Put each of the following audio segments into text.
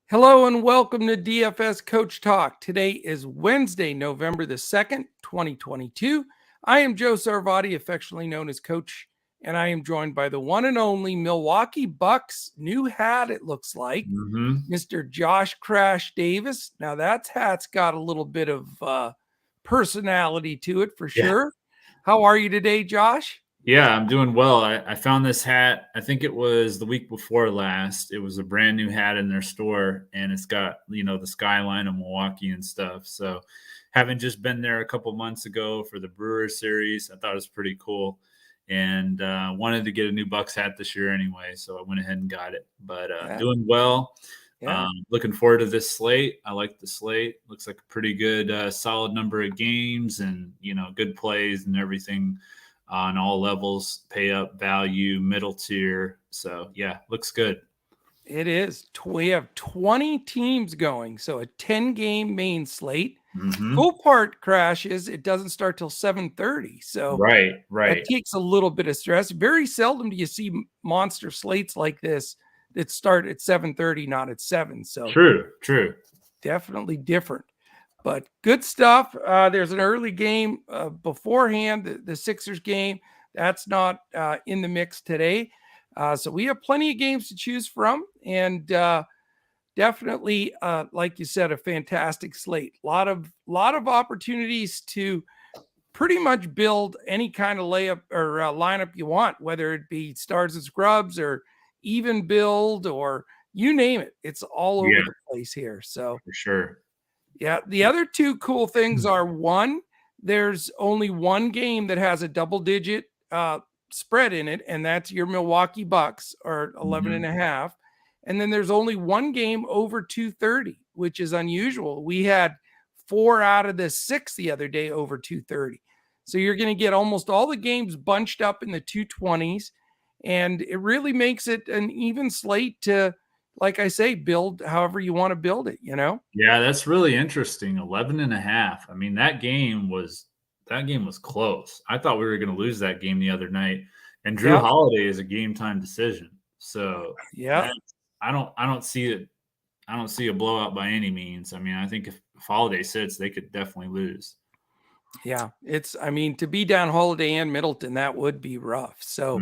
Hello and welcome to DFS Coach Talk. Today is Wednesday, November the 2nd, 2022. I am Joe Sarvati, affectionately known as Coach, and I am joined by the one and only Milwaukee Bucks new hat, it looks like, Mr. Josh Crash Davis. Now that hat's got a little bit of personality to it for sure. How are you today, Josh? Yeah, I'm doing well. I found this hat, I think it was the week before last. It was a brand new hat in their store, and it's got, the skyline of Milwaukee and stuff. So having just been there a couple months ago for the Brewers series, I thought it was pretty cool. And wanted to get a new Bucks hat this year anyway, so I went ahead and got it. But doing well. Looking forward to this slate. I like the slate. Looks like a pretty good, solid number of games and, good plays and everything on all levels, pay up, value, middle tier. So yeah, looks good. It is. We have 20 teams going, so a 10-game main slate. Cool part, Crash, is it doesn't start till 7:30. So right. That takes a little bit of stress. Very seldom do you see monster slates like this that start at 7:30, not at 7. So true. Definitely different. But good stuff. There's an early game beforehand, the Sixers game. That's not in the mix today. So we have plenty of games to choose from. And definitely, like you said, a fantastic slate. Lot of opportunities to pretty much build any kind of layup or lineup you want, whether it be stars and scrubs or even build or you name it. It's all over the place here. So for sure. Yeah. The other two cool things are, one, there's only one game that has a double-digit spread in it, and that's your Milwaukee Bucks, or 11.5. And then there's only one game over 230, which is unusual. We had 4 out of the 6 the other day over 230. So you're going to get almost all the games bunched up in the 220s, and it really makes it an even slate to, like I say, build however you want to build it, Yeah, that's really interesting. 11.5. I mean, that game was close. I thought we were going to lose that game the other night. And Drew Holiday is a game time decision. So I don't see it. I don't see a blowout by any means. I mean, I think if Holiday sits, they could definitely lose. Yeah, to be down Holiday and Middleton, that would be rough. So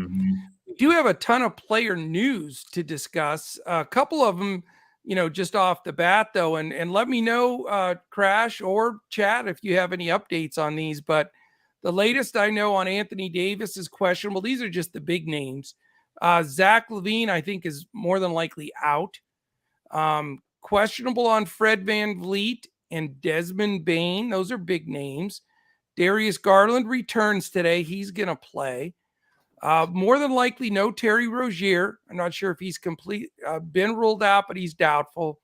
we do have a ton of player news to discuss. A couple of them, just off the bat, though, and let me know, Crash or chat, if you have any updates on these. But the latest I know on Anthony Davis is questionable. These are just the big names. Zach LaVine, I think, is more than likely out. Questionable on Fred VanVleet and Desmond Bane. Those are big names. Darius Garland returns today. He's going to play. More than likely, no Terry Rozier. I'm not sure if he's been ruled out, but he's doubtful.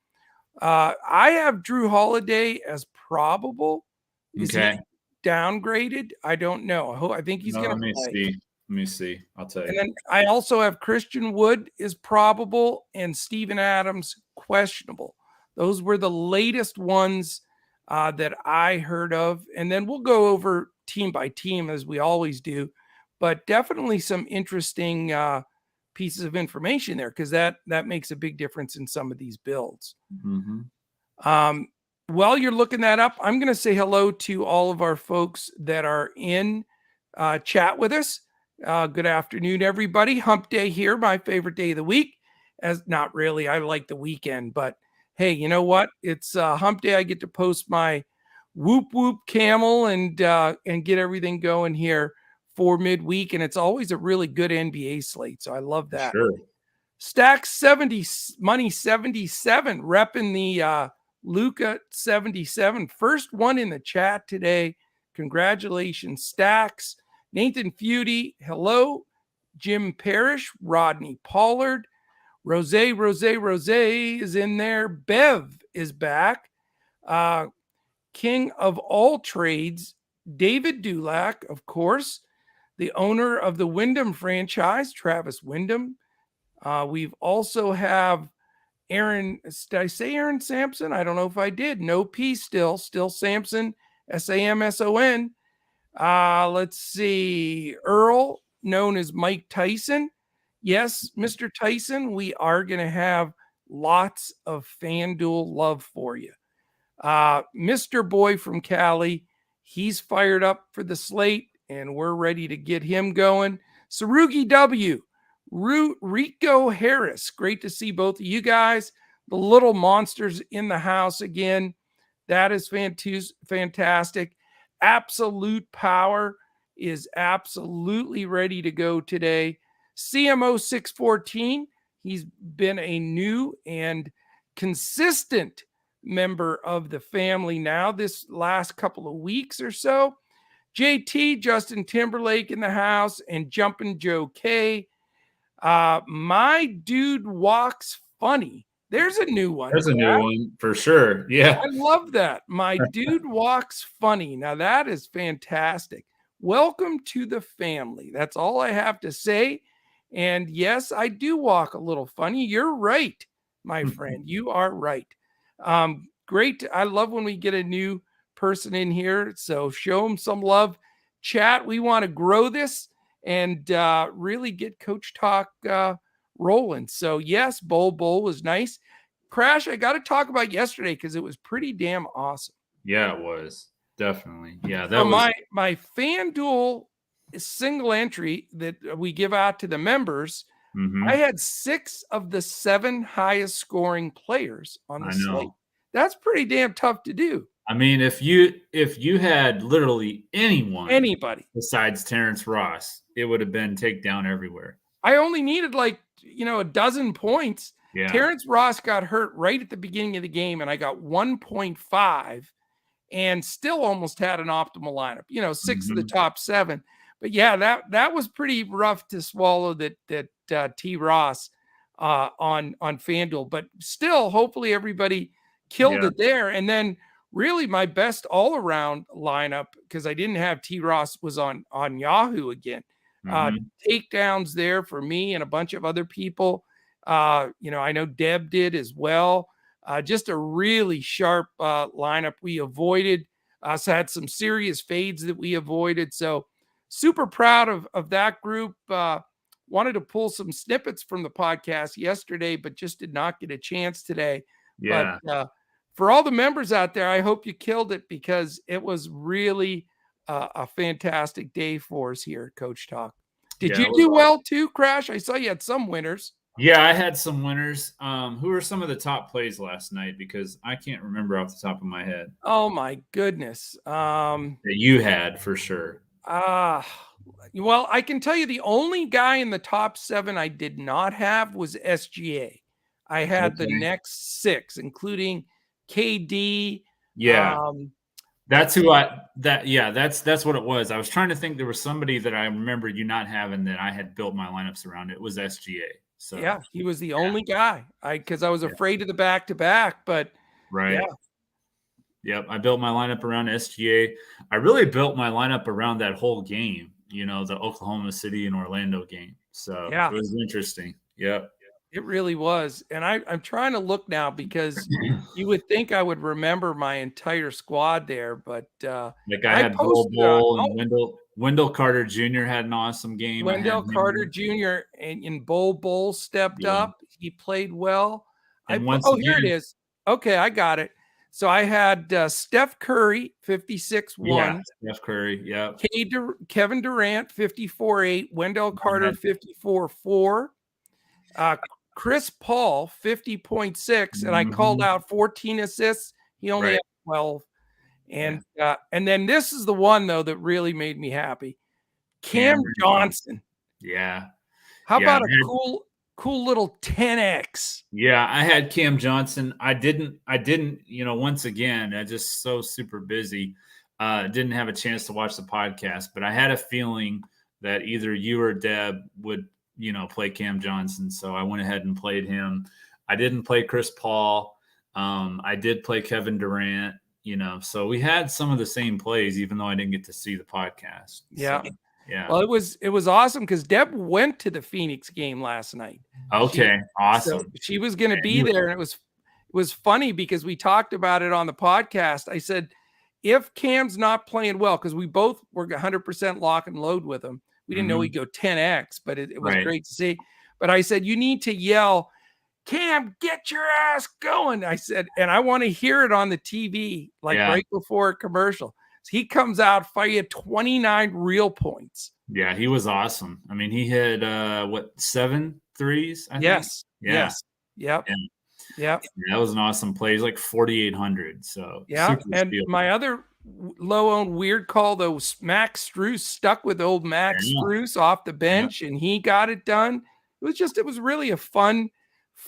I have Drew Holiday as probable. Is he downgraded? I don't know. I think he's going to play. Let me see. I'll tell you. And then I also have Christian Wood is probable and Steven Adams questionable. Those were the latest ones that I heard of. And then we'll go over team by team as we always do. But definitely some interesting pieces of information there, because that makes a big difference in some of these builds. While you're looking that up, I'm going to say hello to all of our folks that are in chat with us. Good afternoon, everybody. Hump day here, my favorite day of the week. Not really, I like the weekend, but hey, you know what? It's hump day. I get to post my whoop whoop camel and get everything going here for midweek, and it's always a really good NBA slate, so I love that. Sure. Stack 70 money 77, repping the Luca 77. First one in the chat today. Congratulations, Stacks. Nathan Feudy, hello. Jim Parrish, Rodney Pollard, Rose is in there. Bev is back. King of all trades, David Dulac, of course. The owner of the Wyndham franchise, Travis Wyndham. We've also have Aaron, did I say Aaron Sampson? I don't know if I did. No P still Sampson, Samson. Let's see. Earl, known as Mike Tyson. Yes, Mr. Tyson, we are going to have lots of Fanduel love for you. Mr. Boy from Cali, he's fired up for the slate, and we're ready to get him going. Sarugi W, Rico Harris, great to see both of you guys. The little monsters in the house again. That is fantastic. Absolute Power is absolutely ready to go today. CMO 614, he's been a new and consistent member of the family now this last couple of weeks or so. JT, Justin Timberlake in the house, and Jumpin' Joe K. My Dude Walks Funny. There's a new one. There's a new one for sure. Yeah. I love that. My Dude Walks Funny. Now that is fantastic. Welcome to the family. That's all I have to say. And yes, I do walk a little funny. You're right, my friend. You are right. Great. I love when we get a new person in here. So show them some love. Chat. We want to grow this and really get Coach Talk rolling. So yes, Bowl was nice. Crash, I got to talk about yesterday because it was pretty damn awesome. Yeah, it was. Definitely. Yeah, that so was my FanDuel single entry that we give out to the members. I had 6 of the 7 highest scoring players on the slate. That's pretty damn tough to do. I mean, if you had literally anybody besides Terrence Ross, it would have been takedown everywhere. I only needed a dozen points. Yeah. Terrence Ross got hurt right at the beginning of the game, and I got 1.5 and still almost had an optimal lineup, 6 of the top 7. But yeah, that was pretty rough to swallow that T Ross on FanDuel, but still hopefully everybody killed it there. And then really my best all around lineup, because I didn't have T Ross, was on Yahoo again. Takedowns there for me and a bunch of other people. I know Deb did as well. Just a really sharp lineup we avoided. So had some serious fades that we avoided. So super proud of that group. Wanted to pull some snippets from the podcast yesterday, but just did not get a chance today. Yeah. But for all the members out there, I hope you killed it, because it was really a fantastic day for us here at Coach Talk. Did you do well too, Crash? I saw you had some winners. Yeah, I had some winners. Who were some of the top plays last night? Because I can't remember off the top of my head. Oh my goodness. That you had for sure. Well, I can tell you the only guy in the top 7 I did not have was SGA. I had the next 6, including KD. Yeah. That's who that's what it was. I was trying to think. There was somebody that I remember you not having that I had built my lineups around. It was SGA. So yeah, he was the only guy. Because I was afraid of the back-to-back, but right. Yeah. Yep. I built my lineup around SGA. I really built my lineup around that whole game, the Oklahoma City and Orlando game. So it was interesting. Yep. It really was. And I'm trying to look now, because you would think I would remember my entire squad there, but I had Bull and Wendell Carter Jr. had an awesome game. Wendell Carter Jr. and Bull stepped up. He played well. Here it is. Okay, I got it. So I had Steph Curry, 56-1. Yeah, Steph Curry, yeah. Kevin Durant, 54-8. Wendell Carter, 54-4. Chris Paul, 50.6. And I called out 14 assists. He only had 12. And then this is the one, though, that really made me happy. Cam Johnson. Yeah. How about a cool little 10X? Yeah, I had Cam Johnson. I didn't, once again, I just so super busy. Didn't have a chance to watch the podcast, but I had a feeling that either you or Deb would, play Cam Johnson. So I went ahead and played him. I didn't play Chris Paul. I did play Kevin Durant, so we had some of the same plays, even though I didn't get to see the podcast. Yeah. So, yeah. Well, it was awesome, because Deb went to the Phoenix game last night. Okay. Awesome. So she was going to be there. And it was funny, because we talked about it on the podcast. I said, if Cam's not playing well, because we both were 100% lock and load with him. We didn't know he'd go 10X, but it was great to see. But I said, you need to yell, Cam, get your ass going. I said, and I want to hear it on the TV, like right before a commercial. So he comes out, fired 29 real points. Yeah, he was awesome. I mean, he hit 7 threes, I think? Yes. Yeah. Yes. Yep. Yeah. Yep. That was an awesome play. He's like 4,800. So yeah. super And steal. my other low-owned weird call, though, Max Strus stuck with old Max Strus off the bench, and he got it done. It was really a fun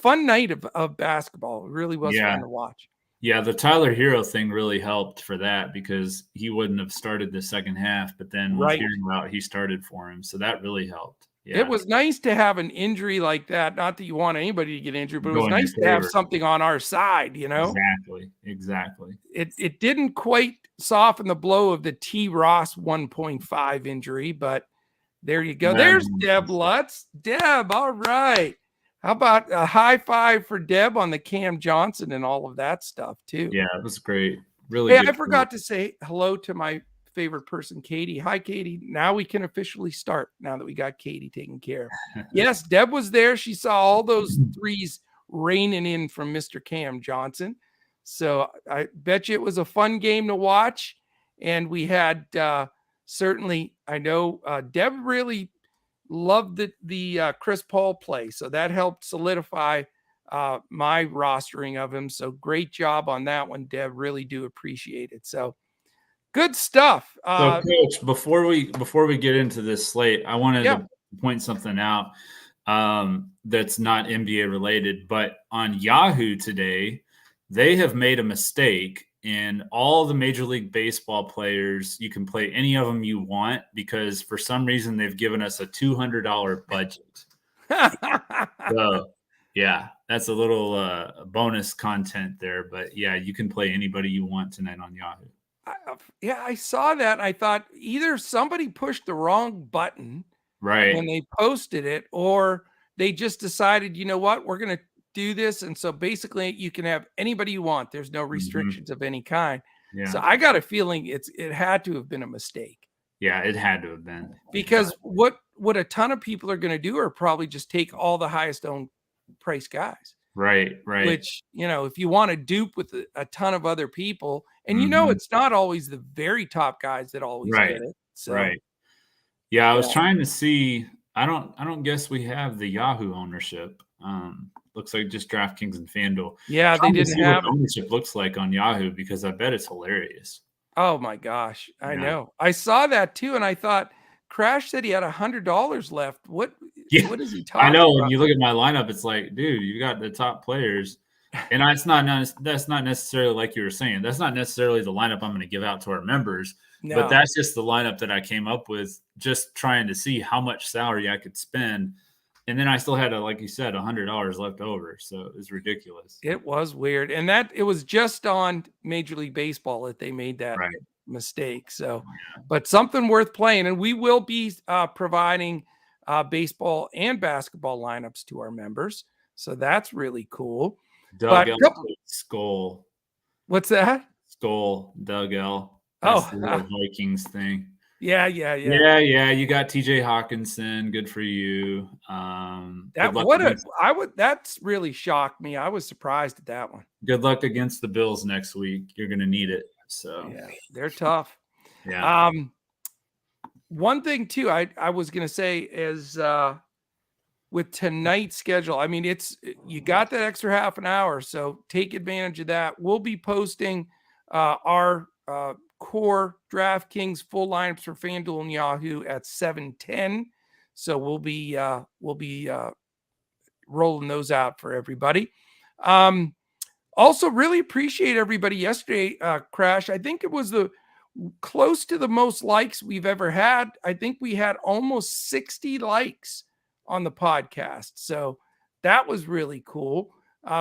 night of basketball. It really was fun to watch. Yeah, the Tyler Hero thing really helped for that because he wouldn't have started the second half, but then with Hero out, he started for him. So that really helped. Yeah. It was nice to have an injury like that. Not that you want anybody to get injured, but it was nice to have something on our side, you know? Exactly. It didn't quite soften the blow of the T. Ross 1.5 injury, but there you go. There's Deb Lutz. Deb, all right. How about a high five for Deb on the Cam Johnson and all of that stuff, too? Yeah, it was great. Really Hey, I forgot to say hello to my favorite person, Katie. Hi, Katie. Now we can officially start now that we got Katie taken care of. Yes, Deb was there. She saw all those threes raining in from Mr. Cam Johnson. So I bet you it was a fun game to watch. And we had certainly, I know Deb really loved the Chris Paul play. So that helped solidify my rostering of him. So great job on that one, Deb. Really do appreciate it. So good stuff. So, Coach, before we get into this slate, I wanted to point something out that's not NBA related, but on Yahoo today, they have made a mistake in all the Major League Baseball players. You can play any of them you want because for some reason they've given us a $200 budget. So, yeah, that's a little bonus content there. But yeah, you can play anybody you want tonight on Yahoo. I saw that. I thought either somebody pushed the wrong button when they posted it, or they just decided, you know what, we're going to do this. And so basically you can have anybody you want. There's no restrictions of any kind. Yeah. So I got a feeling it had to have been a mistake. Yeah, it had to have been. Because what a ton of people are going to do are probably just take all the highest owned price guys. Right. Which, you know, if you want to dupe with a ton of other people, and you know, it's not always the very top guys that always get it. So, yeah, I was trying to see. I don't guess we have the Yahoo ownership. Looks like just DraftKings and Fanduel. Yeah, they didn't have what ownership looks like on Yahoo because I bet it's hilarious. Oh my gosh, I know. I saw that too, and I thought Crash said he had $100 left. What is he talking about? I know. When you look at my lineup, it's like, dude, you got the top players, and that's not necessarily like you were saying. That's not necessarily the lineup I'm going to give out to our members, but that's just the lineup that I came up with, just trying to see how much salary I could spend. And then I still had, like you said, $100 left over. So it was ridiculous. It was weird. And it was just on Major League Baseball that they made that mistake. So, but something worth playing. And we will be providing baseball and basketball lineups to our members. So that's really cool. Doug L. Skull. What's that? Skull, Doug L. That's the Vikings thing. Yeah. You got TJ Hawkinson. Good for you. That's really shocked me. I was surprised at that one. Good luck against the Bills next week. You're going to need it. So yeah, they're tough. Yeah. One thing too, I was going to say is with tonight's schedule. I mean, you got that extra half an hour, so take advantage of that. We'll be posting our core DraftKings full lineups for FanDuel and Yahoo at 7:10. So we'll be rolling those out for everybody. Also really appreciate everybody yesterday, Crash. I think it was close to the most likes we've ever had. I think we had almost 60 likes on the podcast. So that was really cool.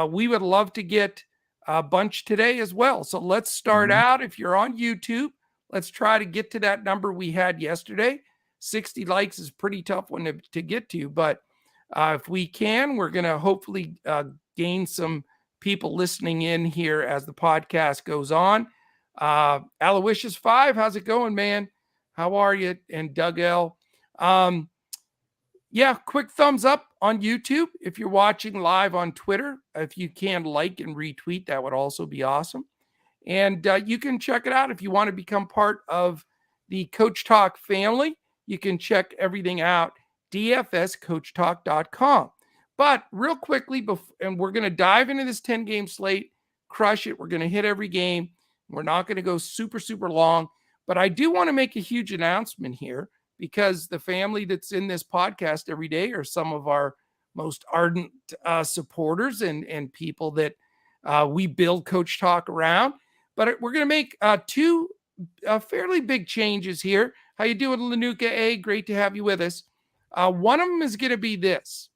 We would love to get a bunch today as well. So let's start out. If you're on YouTube, let's try to get to that number we had yesterday. 60 likes is a pretty tough one to get to, but if we can, we're going to hopefully gain some people listening in here as the podcast goes on. Aloysius 5, how's it going, man? How are you? And Doug L. Quick thumbs up on YouTube. If you're watching live on Twitter, if you can like and retweet, that would also be awesome. And you can check it out if you want to become part of the Coach Talk family. You can check everything out, dfscoachtalk.com. But real quickly, and we're going to dive into this 10-game slate, crush it. We're going to hit every game. We're not going to go super, super long. But I do want to make a huge announcement here, because the family that's in this podcast every day are some of our most ardent supporters and people that we build Coach Talk around. But we're going to make two fairly big changes here. How you doing, Lanuka A? Great to have you with us. One of them is going to be this.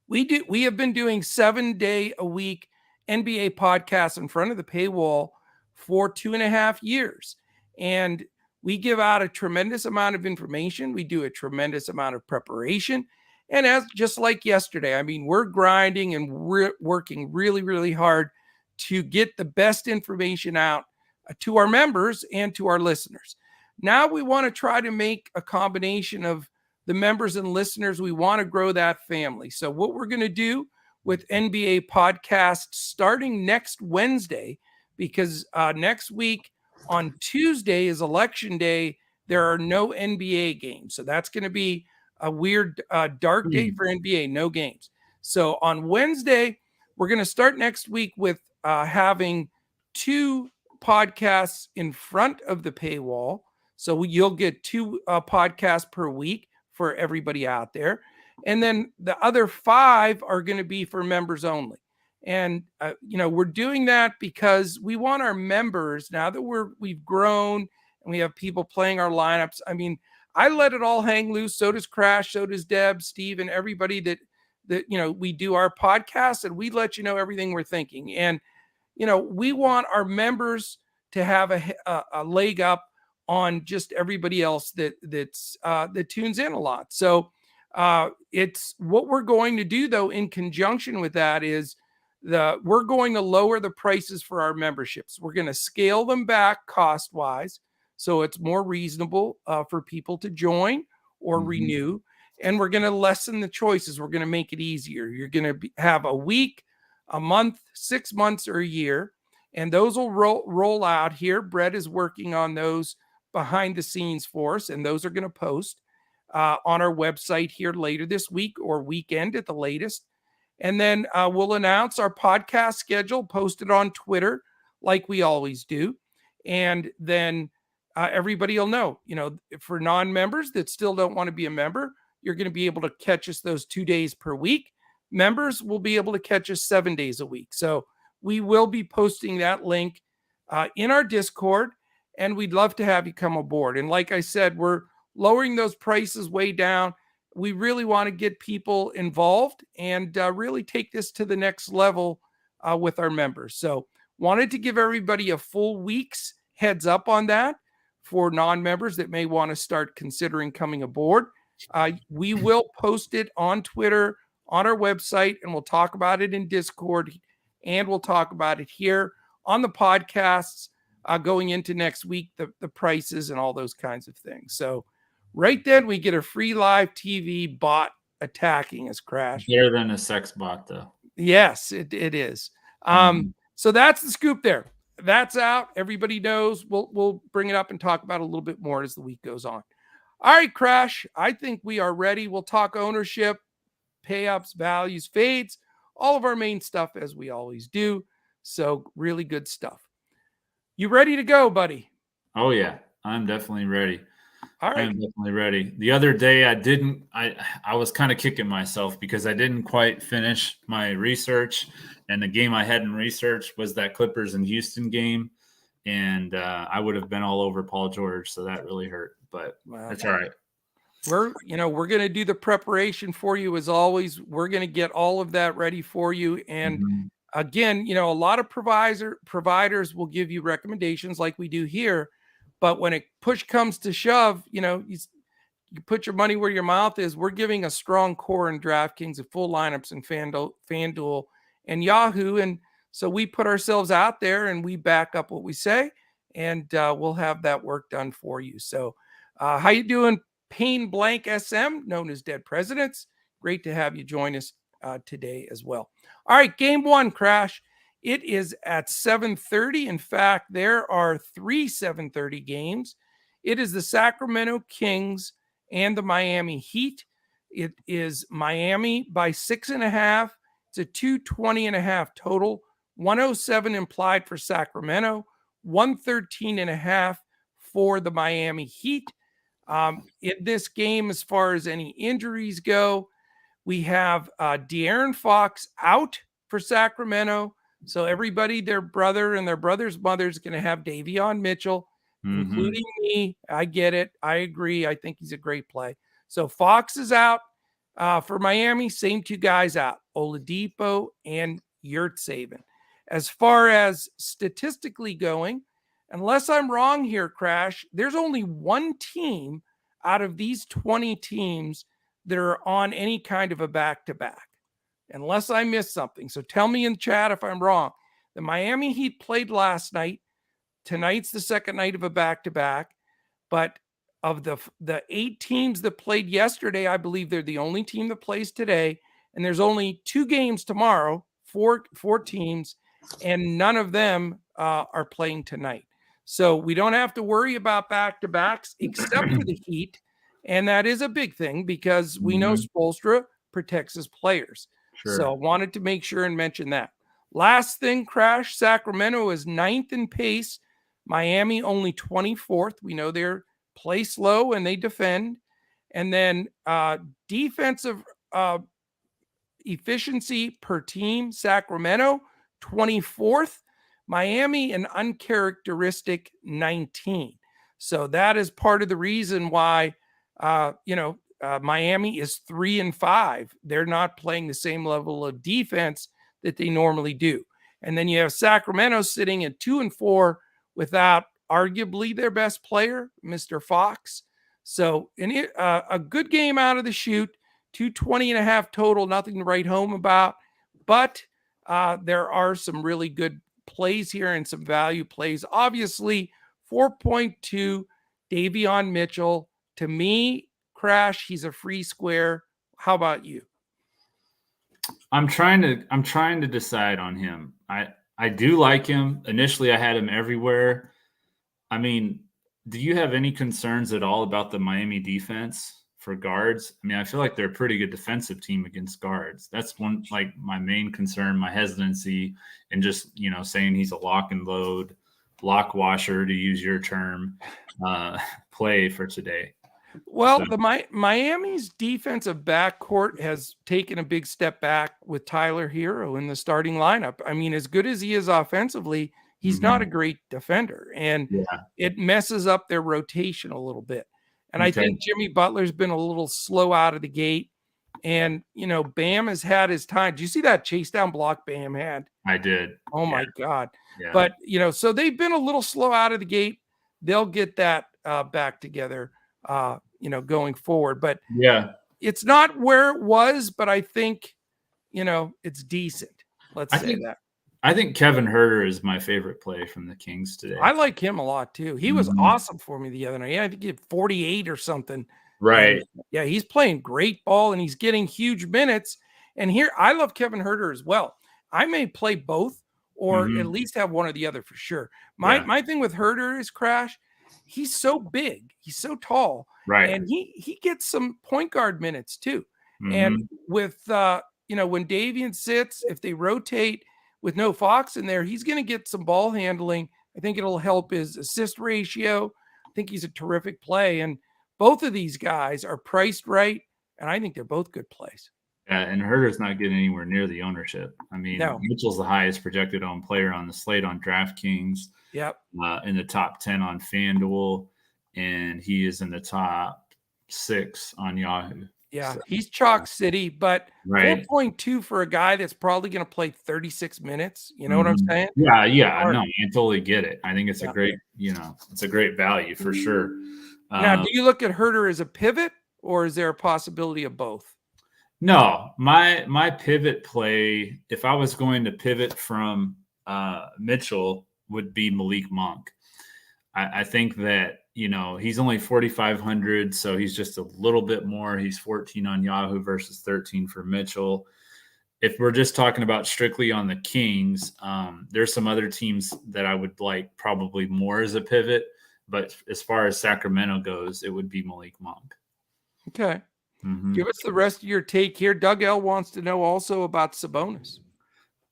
We have been doing 7-day-a-week NBA podcasts in front of the paywall for 2.5 years. And we give out a tremendous amount of information. We do a tremendous amount of preparation. And as just like yesterday, I mean, we're grinding and we're working really, really hard to get the best information out to our members and to our listeners. Now we want to try to make a combination of the members and listeners. We want to grow that family. So what we're going to do with NBA podcasts starting next Wednesday, because next week on Tuesday is election day, there are no NBA games. So that's going to be a weird dark day for NBA, no games. So on Wednesday, we're going to start next week with having 2 podcasts in front of the paywall. So you'll get 2 podcasts per week for everybody out there. And then the other 5 are going to be for members only. And, we're doing that because we want our members, now that we've grown and we have people playing our lineups. I mean, I let it all hang loose. So does Crash. So does Deb, Steve, and everybody that we do our podcast, and we let you know everything we're thinking. And, we want our members to have a leg up on just everybody else that tunes in a lot. So it's what we're going to do, though, in conjunction with that is we're going to lower the prices for our memberships. We're going to scale them back cost wise, so it's more reasonable for people to join or renew. And we're going to lessen the choices. We're going to make it easier. You're going to have a week, a month, 6 months, or a year, and those will roll out here. Brett is working on those behind the scenes for us, and those are going to post on our website here later this week or weekend at the latest. And then we'll announce our podcast schedule, posted on Twitter like we always do. And then everybody will know, for non-members that still don't want to be a member, you're going to be able to catch us those 2 days per week. Members will be able to catch us 7 days a week. So we will be posting that link in our Discord, and we'd love to have you come aboard. And like I said, we're lowering those prices way down. We really want to get people involved and really take this to the next level with our members. So wanted to give everybody a full week's heads up on that for non-members that may want to start considering coming aboard. We will post it on Twitter, on our website, and we'll talk about it in Discord, and we'll talk about it here on the podcasts going into next week, the prices and all those kinds of things. So right then we get a free live TV bot attacking us, Crash. Better than a sex bot, though. Yes, it is. So that's the scoop there. That's out. Everybody knows. We'll bring it up and talk about it a little bit more as the week goes on. All right, Crash, I think we are ready. We'll talk ownership, pay-ups, values, fades, all of our main stuff as we always do. So really good stuff. You ready to go, buddy? Oh, yeah. I'm definitely ready. All right. I'm definitely ready. The other day I was kind of kicking myself because I didn't quite finish my research, and the game I hadn't researched was that Clippers and Houston game, and I would have been all over Paul George, so that really hurt, but it's all right. We're going to do the preparation for you as always. We're going to get all of that ready for you. And again, a lot of providers will give you recommendations like we do here. But when push comes to shove, you put your money where your mouth is. We're giving a strong core in Draftkings of full lineups in Fanduel and Yahoo. And so we put ourselves out there and we back up what we say, and we'll have that work done for you. So how you doing, Pain Blank SM, known as Dead Presidents? great to have you join us today as well. All right, game one, Crash. It is at 7:30. In fact, there are 3 7:30 games. It is the Sacramento Kings and the Miami Heat. It is Miami by 6.5. It's a 220.5 total. 107 implied for Sacramento. 113.5 for the Miami Heat. In this game, as far as any injuries go, we have De'Aaron Fox out for Sacramento. So everybody, their brother and their brother's mother is going to have Davion Mitchell, including me. I get it. I agree. I think he's a great play. So Fox is out for Miami. Same 2 guys out, Oladipo and Yurtseven. As far as statistically going, unless I'm wrong here, Crash, there's only 1 team out of these 20 teams that are on any kind of a back-to-back, unless I missed something. So tell me in chat if I'm wrong. The Miami Heat played last night. Tonight's the second night of a back-to-back. But of the 8 teams that played yesterday, I believe they're the only team that plays today. And there's only 2 games tomorrow, four teams, and none of them are playing tonight. So we don't have to worry about back-to-backs except for the Heat. And that is a big thing because we know Spoelstra protects his players. Sure. So I wanted to make sure and mention that. Last thing, Crash, Sacramento is 9th in pace. Miami only 24th. We know they're play slow and they defend. And then defensive efficiency per team, Sacramento 24th. Miami an uncharacteristic 19. So that is part of the reason why Miami is 3-5. They're not playing the same level of defense that they normally do. And then you have Sacramento sitting at 2-4 without arguably their best player, Mr. Fox. So a good game out of the chute, 220.5 total, nothing to write home about. But there are some really good plays here and some value plays. Obviously, 4.2, Davion Mitchell. To me, Crash, he's a free square. How about you? I'm trying to decide on him. I do like him. Initially, I had him everywhere. I mean, do you have any concerns at all about the Miami defense for guards? I mean, I feel like they're a pretty good defensive team against guards. That's one, like, my main concern, my hesitancy, and just, saying he's a lock and load, block washer, to use your term, play for today. Well, Miami's defensive backcourt has taken a big step back with Tyler Hero in the starting lineup. I mean, as good as he is offensively, he's not a great defender, and it messes up their rotation a little bit. And I think Jimmy Butler's been a little slow out of the gate. And, Bam has had his time. Do you see that chase down block Bam had? I did. Oh, my God. Yeah. But, so they've been a little slow out of the gate. They'll get that back together, going forward. But it's not where it was, but I think, it's decent. Let's say that. I think Kevin Huerter is my favorite play from the Kings today. I like him a lot too. He was awesome for me the other night. I think he had 48 or something. Right. And, he's playing great ball and he's getting huge minutes. And here, I love Kevin Huerter as well. I may play both or at least have one or the other for sure. My thing with Huerter is, Crash, he's so big. He's so tall. Right. And he gets some point guard minutes too. And with, when Davion sits, if they rotate with no Fox in there, he's going to get some ball handling. I think it'll help his assist ratio. I think he's a terrific play. And both of these guys are priced right. And I think they're both good plays. Yeah, and Herter's not getting anywhere near the ownership. I mean, Mitchell's the highest projected owned player on the slate on Draftkings. Yep. In the top 10 on Fanduel, and he is in the top 6 on Yahoo. Yeah, he's chalk city, but 4.2 for a guy that's probably going to play 36 minutes. You know what I'm saying? Yeah, no, I totally get it. I think it's a great, it's a great value for sure. Now, do you look at Huerter as a pivot, or is there a possibility of both? No, my pivot play, if I was going to pivot from Mitchell, would be Malik Monk. I think that, he's only 4,500, so he's just a little bit more. He's 14 on Yahoo versus 13 for Mitchell. If we're just talking about strictly on the Kings, there's some other teams that I would like probably more as a pivot. But as far as Sacramento goes, it would be Malik Monk. Okay. Mm-hmm. Give us the rest of your take here. Doug L wants to know also about Sabonis.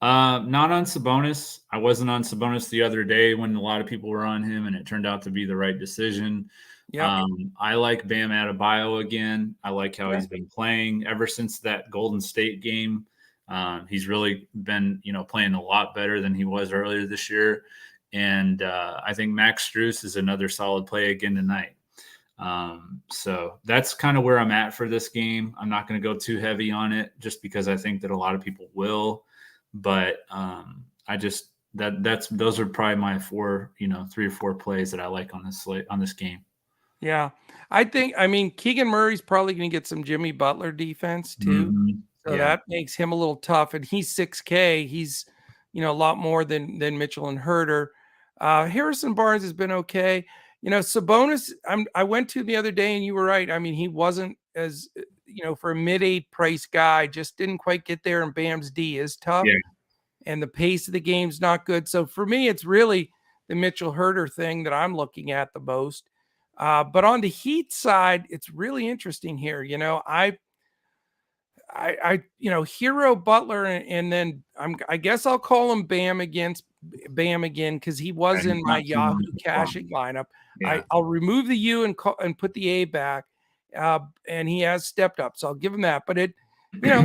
Not on Sabonis. I wasn't on Sabonis the other day when a lot of people were on him, and it turned out to be the right decision. Yeah. I like Bam Adebayo again. I like how he's been playing ever since that Golden State game. He's really been, playing a lot better than he was earlier this year. And I think Max Strus is another solid play again tonight. So that's kind of where I'm at for this game. I'm not going to go too heavy on it just because I think that a lot of people will. But those are probably my 3 or 4 plays that I like on this game. Yeah. Keegan Murray's probably going to get some Jimmy Butler defense too. Mm-hmm. So that makes him a little tough. And he's 6K. He's, a lot more than Mitchell and Herter. Harrison Barnes has been okay. Sabonis, I went to the other day and you were right. I mean, he wasn't as, for a mid-8 price guy, just didn't quite get there. And Bam's D is tough. Yeah. And the pace of the game's not good. So for me, it's really the Mitchell Herter thing that I'm looking at the most. But on the Heat side, it's really interesting here. Hero Butler, and then I guess I'll call him Bam again because he was in my Yahoo caching lineup. Yeah. I'll remove the U and put the A back, and he has stepped up, so I'll give him that. But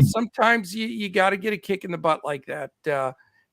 sometimes you got to get a kick in the butt like that,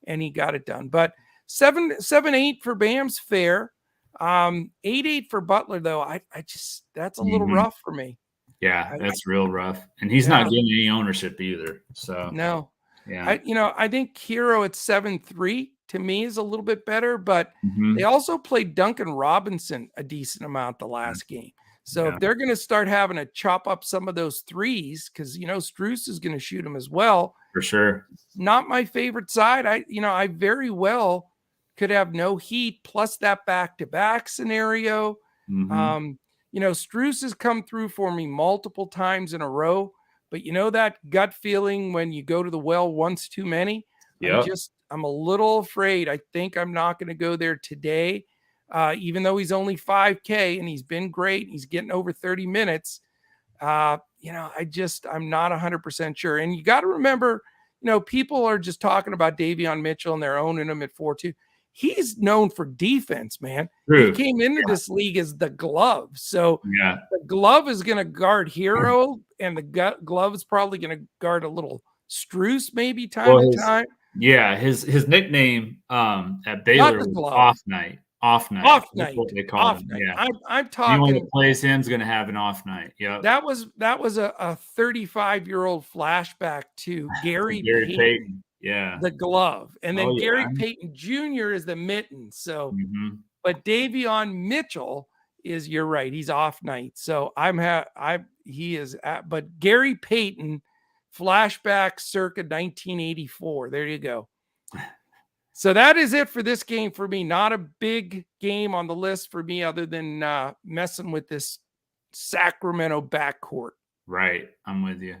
and he got it done. But 7-8 for Bam's fair. 8-8 for Butler though. I just that's a little rough for me. Yeah, that's real rough. And he's not getting any ownership either. So no. Yeah. I think Hero at 7-3 to me is a little bit better, but they also played Duncan Robinson a decent amount the last game. So if they're going to start having to chop up some of those threes, because Strus is going to shoot them as well. For sure. Not my favorite side. I very well could have no Heat plus that back-to-back scenario. Strus has come through for me multiple times in a row, but that gut feeling when you go to the well once too many, I'm a little afraid. I think I'm not going to go there today, even though he's only 5K and he's been great. He's getting over 30 minutes. I'm not 100% sure. And you got to remember, people are just talking about Davion Mitchell and they're owning him at 4-2. He's known for defense, man. True. He came into this league as the glove. So the glove is going to guard Hero, and the glove is probably going to guard a little Strus maybe time to time. Yeah, his nickname at Baylor was Off Night. Off Night. Off That's Night. what they call him. Night. Yeah. I'm talking. Anyone that plays him is going to have an off night. Yeah. That was a 35-year-old flashback to Gary Payton. Yeah. The glove. And then Gary Payton Jr. is the mitten. So, but Davion Mitchell is, you're right, he's off night. So but Gary Payton flashback circa 1984. There you go. So that is it for this game for me. Not a big game on the list for me other than messing with this Sacramento backcourt. Right. I'm with you.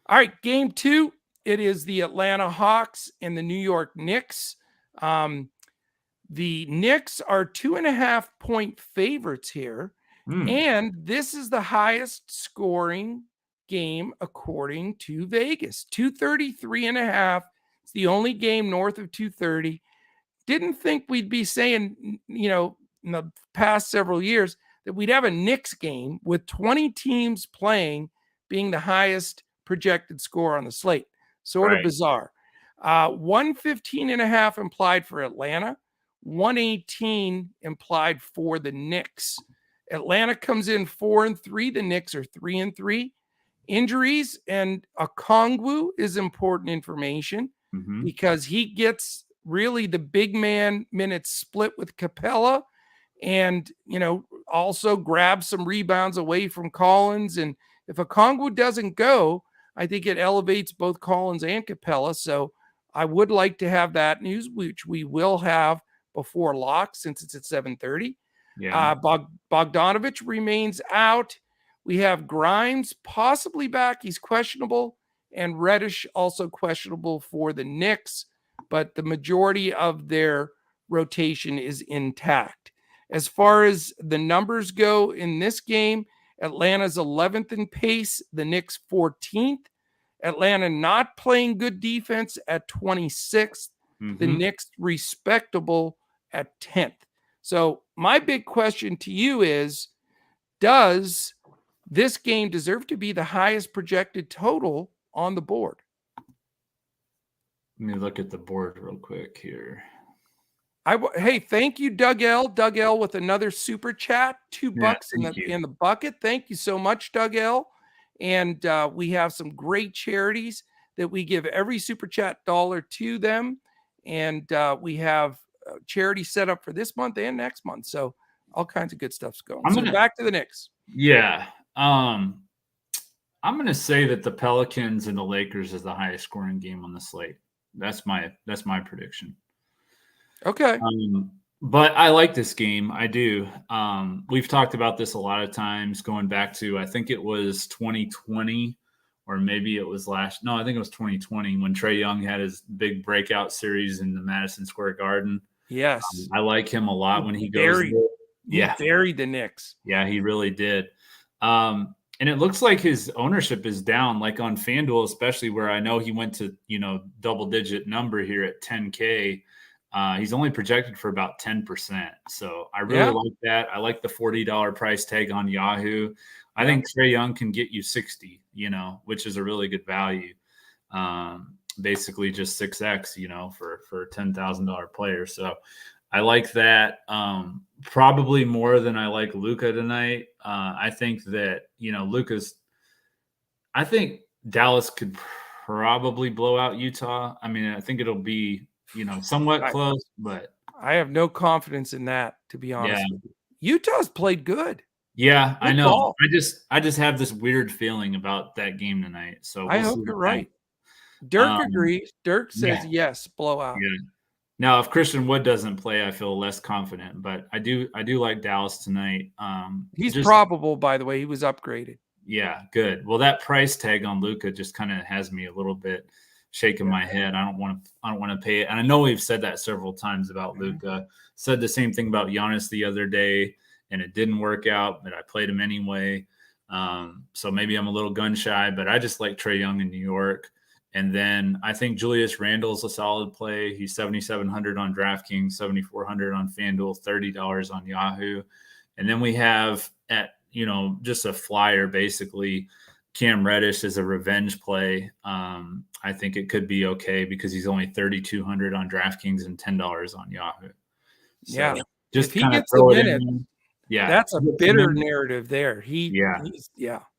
All right. Game 2. It is the Atlanta Hawks and the New York Knicks. The Knicks are 2.5-point favorites here. And this is the highest scoring game according to Vegas. 233.5. It's the only game north of 230. Didn't think we'd be saying, in the past several years that we'd have a Knicks game with 20 teams playing being the highest projected score on the slate. Sort of bizarre. 115.5 implied for Atlanta, 118 implied for the Knicks. Atlanta comes in 4-3. The Knicks are 3-3. Injuries and Okongwu is important information because he gets really the big man minutes split with Capella and, also grabs some rebounds away from Collins. And if Okongwu doesn't go, I think it elevates both Collins and Capella. So I would like to have that news, which we will have before lock since it's at 7:30. Yeah. Bogdanovich remains out. We have Grimes possibly back. He's questionable. And Reddish also questionable for the Knicks. But the majority of their rotation is intact. As far as the numbers go in this game, Atlanta's 11th in pace, the Knicks 14th. Atlanta not playing good defense at 26th. The Knicks respectable at 10th. So my big question to you is, does this game deserve to be the highest projected total on the board? Let me look at the board real quick here. Hey, thank you, Doug L. Doug L. with another super chat, $2 in the bucket. Thank you so much, Doug L. And we have some great charities that we give every super chat dollar to them. And we have charity set up for this month and next month. So all kinds of good stuff's going. Back to the Knicks. Yeah. I'm going to say that the Pelicans and the Lakers is the highest scoring game on the slate. That's my prediction. Okay. But I like this game. I do. We've talked about this a lot of times going back to, I think it was 2020 or maybe it was I think it was 2020 when Trae Young had his big breakout series in the Madison Square Garden. Yes. I like him a lot when he goes. He buried the Knicks. Yeah, he really did. And it looks like his ownership is down, like on Fanduel, especially where I know he went to, double-digit number here at 10K. He's only projected for about 10%. So I really like that. I like the $40 price tag on Yahoo. I think Trae Young can get you 60, which is a really good value. Basically just 6X, for a $10,000 player. So I like that probably more than I like Luka tonight. I think that, I think Dallas could probably blow out Utah. I mean, I think it'll be, somewhat close, but I have no confidence in that, to be honest with you. Utah's played good. Yeah, good I know. Ball. I just have this weird feeling about that game tonight. So I hope you're right. Dirk agrees. Dirk says yes, blowout. Yeah. Now, if Christian Wood doesn't play, I feel less confident, but I do like Dallas tonight. He's probable, by the way. He was upgraded. Yeah, good. Well, that price tag on Luka just kind of has me a little bit shaking my head. I don't want to pay it. And I know we've said that several times about Luka. Said the same thing about Giannis the other day, and it didn't work out, but I played him anyway. So maybe I'm a little gun shy, but I just like Trae Young in New York. And then I think Julius Randle's a solid play. He's 7,700 on DraftKings, 7,400 on FanDuel, $30 on Yahoo. And then we have just a flyer, basically, Cam Reddish is a revenge play. I think it could be okay because he's only 3,200 on DraftKings and $10 on Yahoo. So just if he gets the minute, that's a bitter narrative there.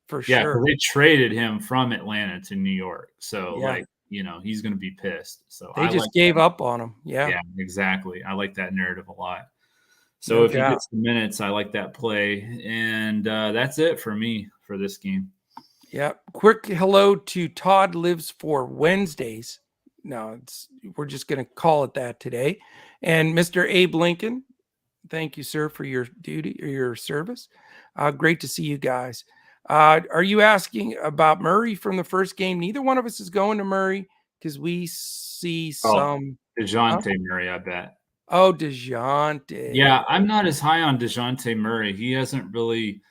For sure. They traded him from Atlanta to New York. So he's going to be pissed. So they just gave up on him. Yeah, exactly. I like that narrative a lot. So if he gets the minutes, I like that play. And that's it for me for this game. Yeah. Quick hello to Todd Lives for Wednesdays. No, we're just going to call it that today. And Mr. Abe Lincoln, thank you, sir, for your duty or your service. Great to see you guys. Are you asking about Murray from the first game? Neither one of us is going to Murray because we see some DeJounte Murray, I bet. Oh, DeJounte. Yeah, I'm not as high on DeJounte Murray. He hasn't really.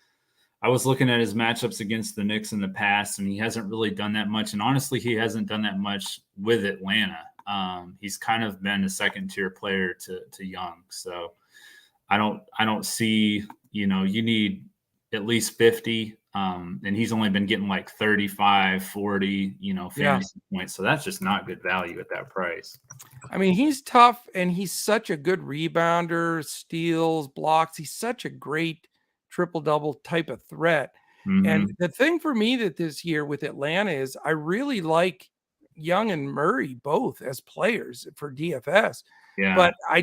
I was looking at his matchups against the Knicks in the past, and he hasn't really done that much. And honestly, he hasn't done that much with Atlanta. He's kind of been a second-tier player to Young. So I don't see. You need at least 50. And he's only been getting like 35, 40, fantasy points. So that's just not good value at that price. I mean, he's tough and he's such a good rebounder, steals, blocks. He's such a great triple-double type of threat. Mm-hmm. And the thing for me that this year with Atlanta is I really like Young and Murray both as players for DFS. Yeah. But I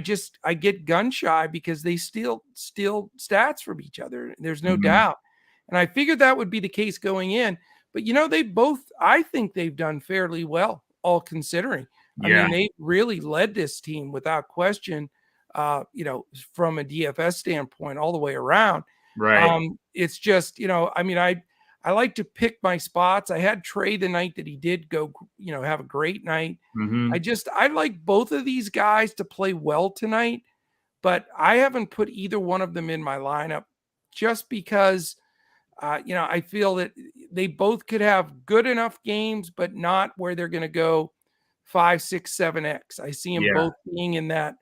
get gun shy because they steal stats from each other. There's no doubt. And I figured that would be the case going in. But, they both, I think they've done fairly well, all considering. I mean, they really led this team without question from a DFS standpoint all the way around. Right. It's just, I like to pick my spots. I had Trey the night that he did go, have a great night. Mm-hmm. I like both of these guys to play well tonight, but I haven't put either one of them in my lineup just because, I feel that they both could have good enough games, but not where they're going to go 5, 6, 7x. I see them Yeah. both being in that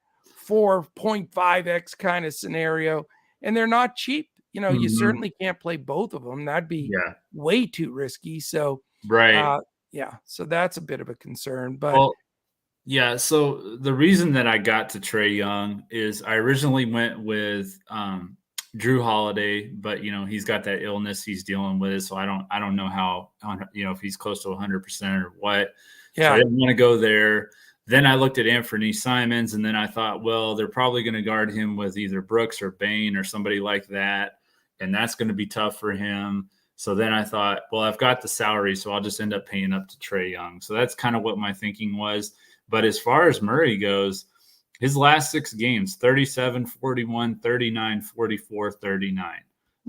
4.5x kind of scenario, and they're not cheap. You Mm-hmm. certainly can't play both of them. That'd be Yeah. way too risky. So, Right. so that's a bit of a concern. But Well, yeah. So the reason that I got to Trey Young is I originally went with Drew Holiday, but he's got that illness he's dealing with, so I don't know how if he's close to 100% or what. So I yeah, didn't want to go there. Then I looked at Anthony Simons, and then I thought, well, they're probably going to guard him with either Brooks or Bain or somebody like that, and that's going to be tough for him. So then I thought, well, I've got the salary, so I'll just end up paying up to Trey Young. So that's kind of what my thinking was. But as far as Murray goes, his last 6 games, 37, 41, 39, 44, 39.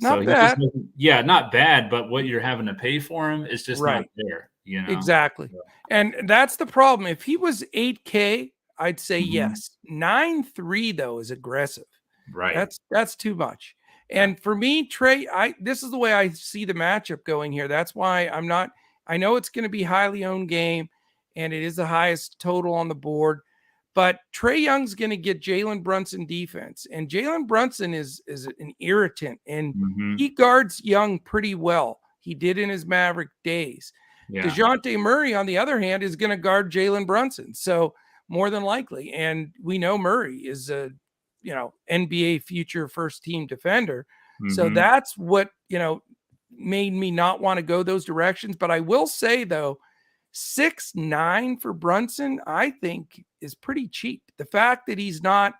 So not he just, bad. not bad, but what you're having to pay for him is just not Right. there. Exactly. So, And that's the problem. If he was 8K, I'd say mhm. yes. 9.3 though is aggressive. Right. That's too much. Yeah. And for me, Trey, this is the way I see the matchup going here. That's why I know it's going to be highly owned game and it is the highest total on the board. But Trey Young's going to get Jalen Brunson defense. And Jalen Brunson is an irritant and Mhm. he guards Young pretty well. He did in his Maverick days. Yeah. DeJounte Murray, on the other hand, is going to guard Jalen Brunson. So more than likely. And we know Murray is a NBA future first team defender. So Mhm. that's what, made me not want to go those directions. But I will say though, 6.9 for Brunson, I think is pretty cheap. The fact that he's not,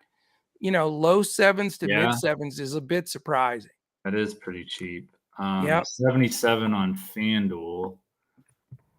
low sevens to mid Yeah, sevens is a bit surprising. that is pretty cheap. Yeah. 77 on FanDuel.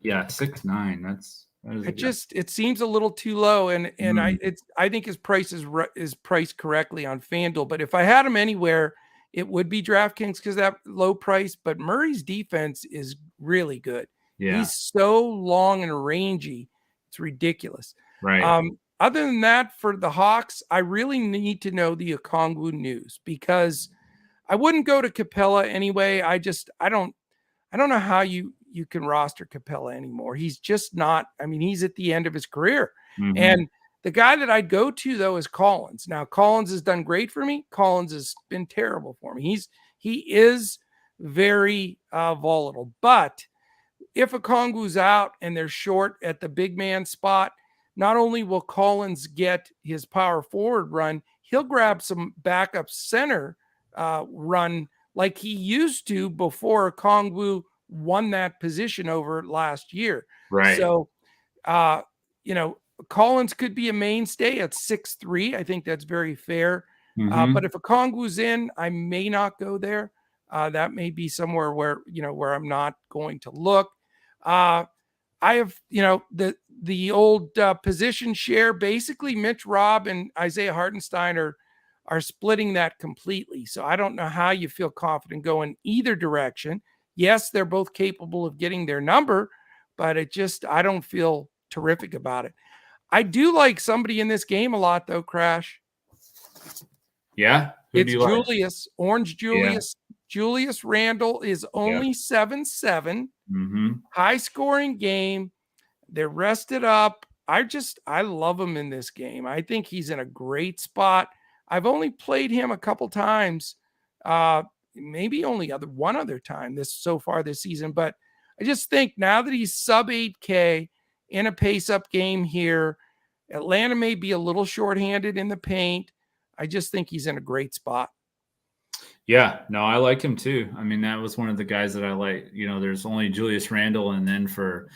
Yeah, 6'9". That is a good. It seems a little too low, and Mm, I think his price is priced correctly on FanDuel. But if I had him anywhere, it would be DraftKings because that low price. But Murray's defense is really good. yeah, He's so long and rangy, it's ridiculous. right. Other than that, for the Hawks, I really need to know the Okongwu news because I wouldn't go to Capella anyway. I don't know how you can roster Capella anymore. He's just not. I mean, he's at the end of his career. Mhm. And the guy that I'd go to though is Collins. Now, Collins has done great for me. Collins has been terrible for me. He is very volatile. But if Okongwu's out and they're short at the big man spot, not only will Collins get his power forward run, he'll grab some backup center run like he used to before Okongwu won that position over last year. Right. So, uh, Collins could be a mainstay at 6'3". I think that's very fair. But Mhm. if Okongwu's in, I may not go there. That may be somewhere where I'm not going to look. Uh, I have, the old position share. Basically, Mitch Robb and Isaiah Hartenstein are splitting that completely. So I don't know how you feel confident going either direction. Yes, they're both capable of getting their number, but I don't feel terrific about it. I do like somebody in this game a lot, though, Crash. Yeah. Who do It's you like? Orange Yeah. Julius. Julius Randle is Yeah. only 7-7, Mhm. high scoring game. They're rested up. I love him in this game. I think he's in a great spot. I've only played him a couple times, maybe only one other time so far this season. But I just think now that he's sub 8K in a pace up game here, Atlanta may be a little shorthanded in the paint. I just think he's in a great spot. Yeah, no, I like him too. I mean, that was one of the guys that I like. There's only Julius Randle, and then for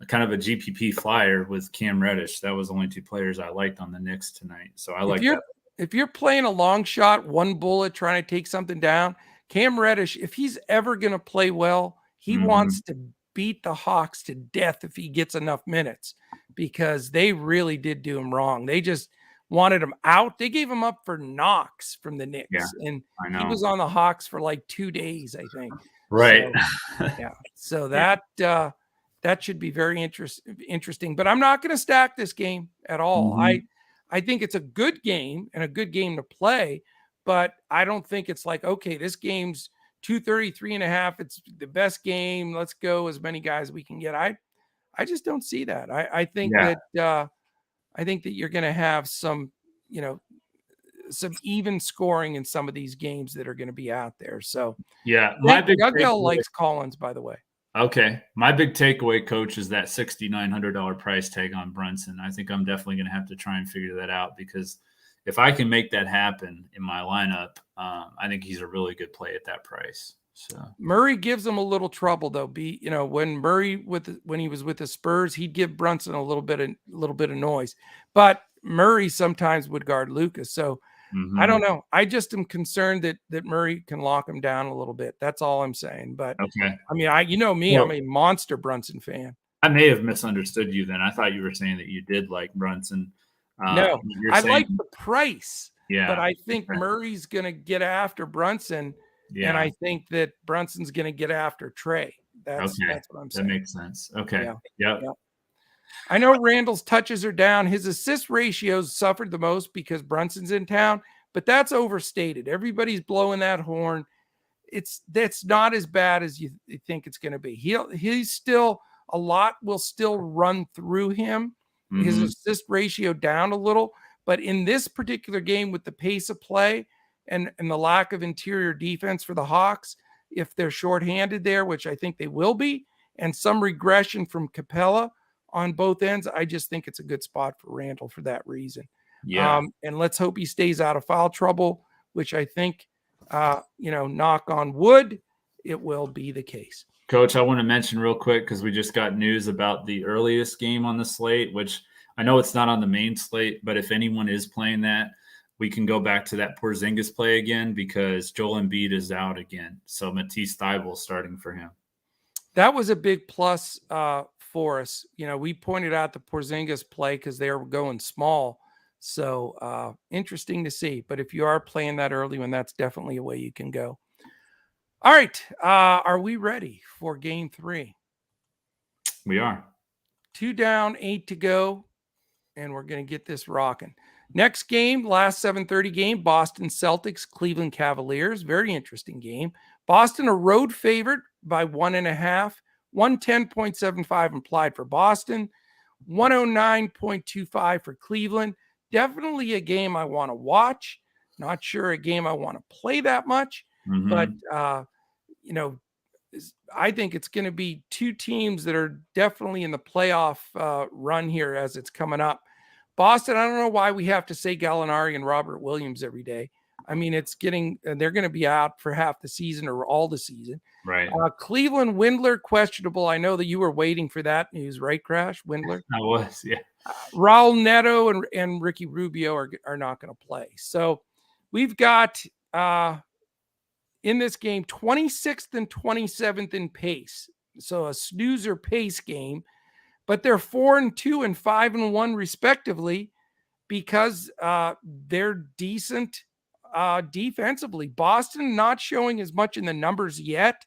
kind of a GPP flyer with Cam Reddish, that was only 2 players I liked on the Knicks tonight. So I If like you're that. if you're playing a long shot, one bullet, trying to take something down, Cam Reddish, if he's ever going to play well, he Mhm. wants to beat the Hawks to death if he gets enough minutes because they really did do him wrong. They just wanted him out. They gave him up for Knox from the Yeah, Knicks, and I he know. was on the Hawks for like 2 days, I think. Right. So, yeah. So that should be very interesting. But I'm not going to stack this game at all. Mhm. I think it's a good game and a good game to play, but I don't think it's like, okay, this game's 233.5. It's the best game. Let's go as many guys we can get. I just don't see that. I think Yeah. that you're going to have some, some even scoring in some of these games that are going to be out there. So Yeah. My big Doug takeaway likes Collins, by the way. Okay. My big takeaway, coach, is that $6,900 price tag on Brunson. I think I'm definitely going to have to try and figure that out because if I can make that happen in my lineup, I think he's a really good play at that price. So Murray gives him a little trouble though. When Murray when he was with the Spurs, he'd give Brunson a little bit of noise, but Murray sometimes would guard Lucas. So I don't know. I just am concerned that Murray can lock him down a little bit. That's all I'm saying. But okay. I mean, you know me, I'm a monster Brunson fan. I may have misunderstood you then. I thought you were saying that you did like Brunson. No, You're I saying, like the price, but yeah, I think okay. Murray's going to get after Brunson, and Yeah. I think that Brunson's going to get after Trey. That's Okay. what I'm That saying. makes sense. Okay. Yeah. Yep. Yeah. I know Randall's touches are down. His assist ratios suffered the most because Brunson's in town, but that's overstated. Everybody's blowing that horn. That's not as bad as you think it's going to be. He's still a lot will still run through him. His assist ratio down a little, but in this particular game with the pace of play and the lack of interior defense for the Hawks, if they're shorthanded there, which I think they will be, and some regression from Capella on both ends, I just think it's a good spot for Randall for that reason. Yeah. And let's hope he stays out of foul trouble, which I think, knock on wood, it will be the case. Coach, I want to mention real quick because we just got news about the earliest game on the slate, which I know it's not on the main slate, but if anyone is playing that, we can go back to that Porzingis play again because Joel Embiid is out again. So Matisse Thybulle starting for him. That was a big plus for us. We pointed out the Porzingis play because they were going small. So interesting to see. But if you are playing that early one, that's definitely a way you can go. All right. Are we ready for game 3? We are. 2 down, 8 to go. And we're going to get this rocking. Next game, last 7:30 game, Boston Celtics, Cleveland Cavaliers. Very interesting game. Boston, a road favorite by 1.5. 110.75 implied for Boston. 109.25 for Cleveland. Definitely a game I want to watch. Not sure a game I want to play that much. But, I think it's going to be two teams that are definitely in the playoff run here as it's coming up. Boston, I don't know why we have to say Gallinari and Robert Williams every day. I mean, they're going to be out for half the season or all the season. Right. Cleveland, Windler, questionable. I know that you were waiting for that news, right, Crash? Windler? I was, yeah. Raul Neto and Ricky Rubio are not going to play. So we've got in this game 26th and 27th in pace. So a snoozer pace game, but they're 4-2 and 5-1 respectively because they're decent defensively. Boston not showing as much in the numbers yet,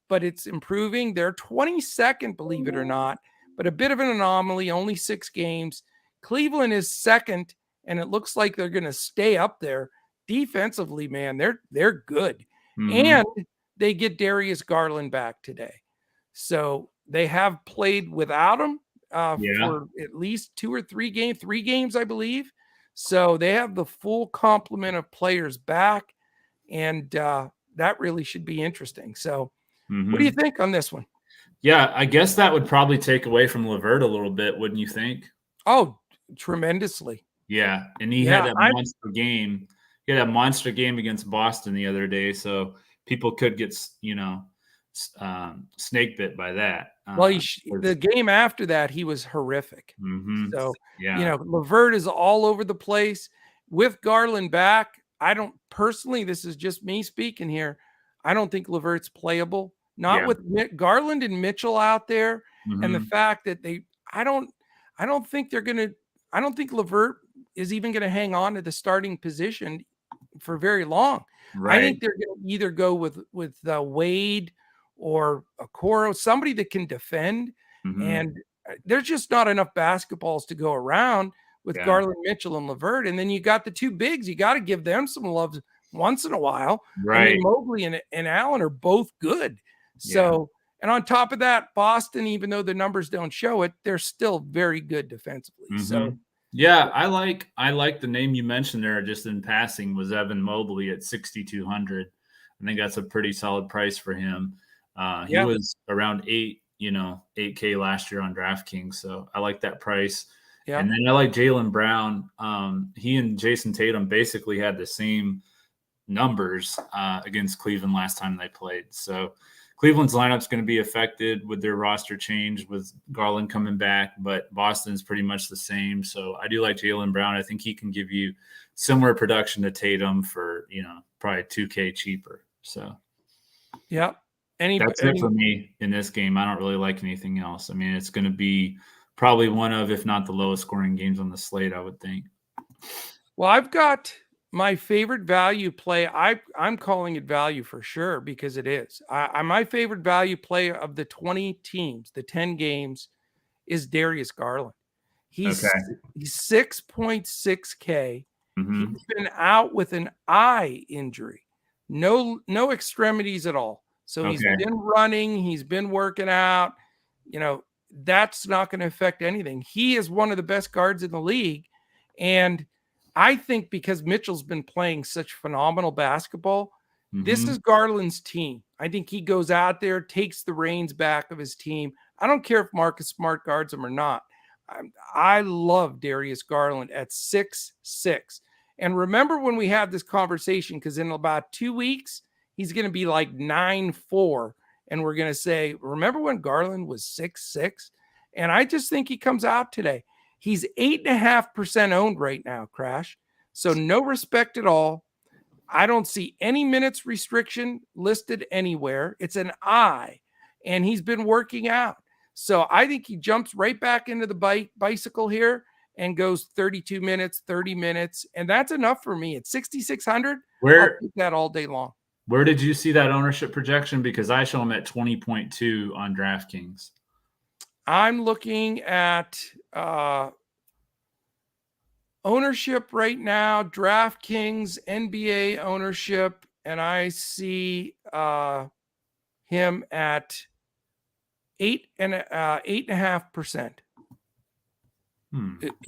but it's improving. They're 22nd, believe it or not, but a bit of an anomaly, only 6 games. Cleveland is second, and it looks like they're going to stay up there. Defensively, man, they're good. And they get Darius Garland back today. So they have played without him for at least 2 or 3 games, 3 games, I believe. So they have the full complement of players back, and that really should be interesting. So what do you think on this one? Yeah, I guess that would probably take away from LeVert a little bit, wouldn't you think? Oh, tremendously. Yeah, and he had a monster game. He had a monster game against Boston the other day, so people could get, snake bit by that. Well, the game after that, he was horrific. So, LeVert is all over the place. With Garland back, I don't personally, this is just me speaking here, I don't think LeVert's playable. Not with Garland and Mitchell out there, and the fact that I don't think LeVert is even going to hang on to the starting position for very long. I Right. think they're going to either go with Wade or Okoro, somebody that can defend. And there's just not enough basketballs to go around with Garland, Mitchell, and LeVert. And then you got the two bigs. You got to give them some love once in a while. Right. I mean, Mobley and Allen are both good. So, and on top of that, Boston, even though the numbers don't show it, they're still very good defensively. So, yeah, I like the name you mentioned there just in passing was Evan Mobley at 6,200. I think that's a pretty solid price for him. He was around 8K last year on DraftKings, so I like that price. Yeah. And then I like Jaylen Brown. He and Jason Tatum basically had the same numbers against Cleveland last time they played. So Cleveland's lineup is going to be affected with their roster change with Garland coming back, but Boston's pretty much the same. So I do like Jaylen Brown. I think he can give you similar production to Tatum for, probably 2K cheaper. So yeah. That's it for me in this game. I don't really like anything else. I mean, it's going to be probably one of, if not the lowest scoring games on the slate, I would think. Well, I've got my favorite value play. I'm calling it value for sure because it is. My favorite value play of the 20 teams, the 10 games, is Darius Garland. He's 6.6K. He's been out with an eye injury, no extremities at all. So he's been running, he's been working out. That's not going to affect anything. He is one of the best guards in the league, and I think because Mitchell's been playing such phenomenal basketball, this is Garland's team. I think he goes out there, takes the reins back of his team. I don't care if Marcus Smart guards him or not. I love Darius Garland at 6'6". And remember when we had this conversation, because in about 2 weeks, he's going to be like 9'4". And we're going to say, remember when Garland was 6'6"? And I just think he comes out today. He's 8.5% owned right now, Crash. So no respect at all. I don't see any minutes restriction listed anywhere. It's an I, and he's been working out. So I think he jumps right back into the bicycle here and goes 32 minutes, 30 minutes. And that's enough for me. At 6,600, I'll keep that all day long. Where did you see that ownership projection? Because I show him at 20.2 on DraftKings. I'm looking at ownership right now, DraftKings, NBA ownership, and I see him at 8.5%.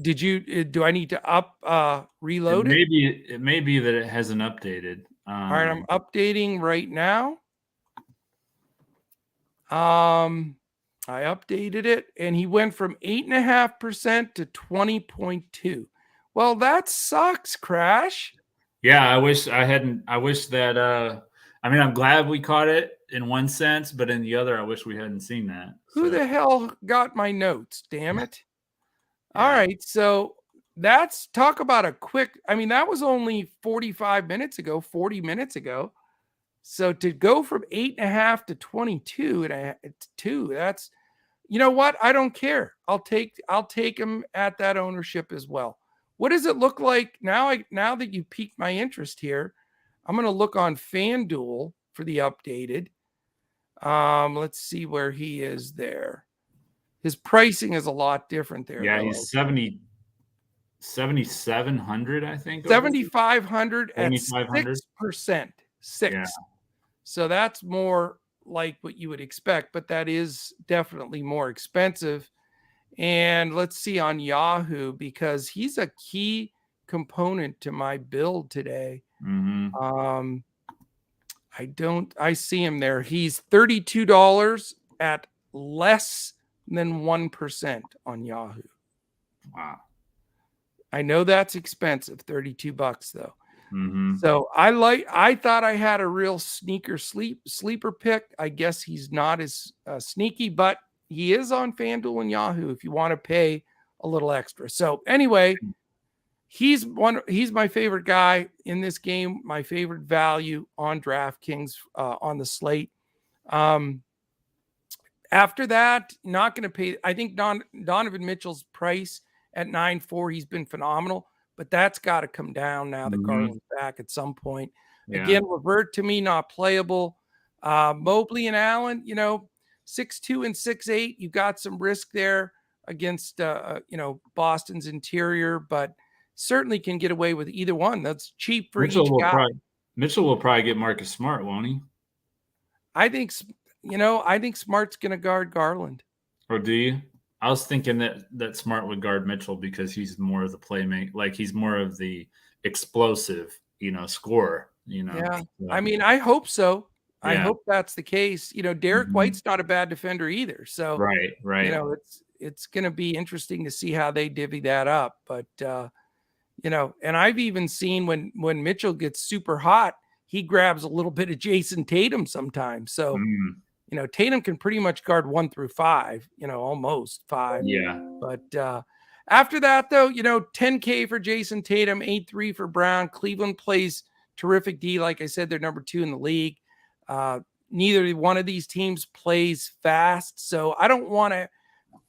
Do I need to reload it? It may be that it hasn't updated. All right, I'm updating right now. I updated it, and he went from 8.5% to 20.2. Well, that sucks, Crash. Yeah, I wish that. I'm glad we caught it in one sense, but in the other, I wish we hadn't seen that. Who the hell got my notes? Damn it. All right, so that's talk about a quick. That was only 40 minutes ago. So to go from 8.5 to 22, that's, you know what? I don't care. I'll take him at that ownership as well. What does it look like now? Now that you piqued my interest here, I'm going to look on Fanduel for the updated. Let's see where he is there. His pricing is a lot different there. Yeah, he's 7,700, I think. 7,500 at 6%. 6. Yeah. So that's more like what you would expect, but that is definitely more expensive. And let's see on Yahoo, because he's a key component to my build today. I see him there. He's $32 at less than 1% on Yahoo. Wow. I know that's expensive, $32 though. So I thought I had a real sleeper pick. I guess he's not as sneaky, but he is on FanDuel and Yahoo if you want to pay a little extra. So anyway, he's my favorite guy in this game, my favorite value on DraftKings on the slate. After that, not going to pay. I think Donovan Mitchell's price at 9.4, he's been phenomenal. but that's got to come down now that Mhm. Garland's back at some point. Yeah. Again, Levert to me not playable. Mobley and Allen, 6'2" and 6'8", you got some risk there against Boston's interior, but certainly can get away with either one. That's cheap for Mitchell each will guy. probably Mitchell will probably get Marcus Smart, won't he? I think Smart's going to guard Garland. Or do you? I was thinking that Smart would guard Mitchell because he's more of the playmaker, like he's more of the explosive, scorer. Yeah. So, I mean, I hope so. I yeah. hope that's the case. Derek Mhm. White's not a bad defender either. So, Right. Right. it's going to be interesting to see how they divvy that up. But, and I've even seen when Mitchell gets super hot, he grabs a little bit of Jason Tatum sometimes. So, Mm. Tatum can pretty much guard 1 through 5, almost 5. Yeah. But after that, though, $10K for Jason Tatum, 8-3 for Brown. Cleveland plays terrific D. Like I said, they're number 2 in the league. Neither one of these teams plays fast, so I don't want to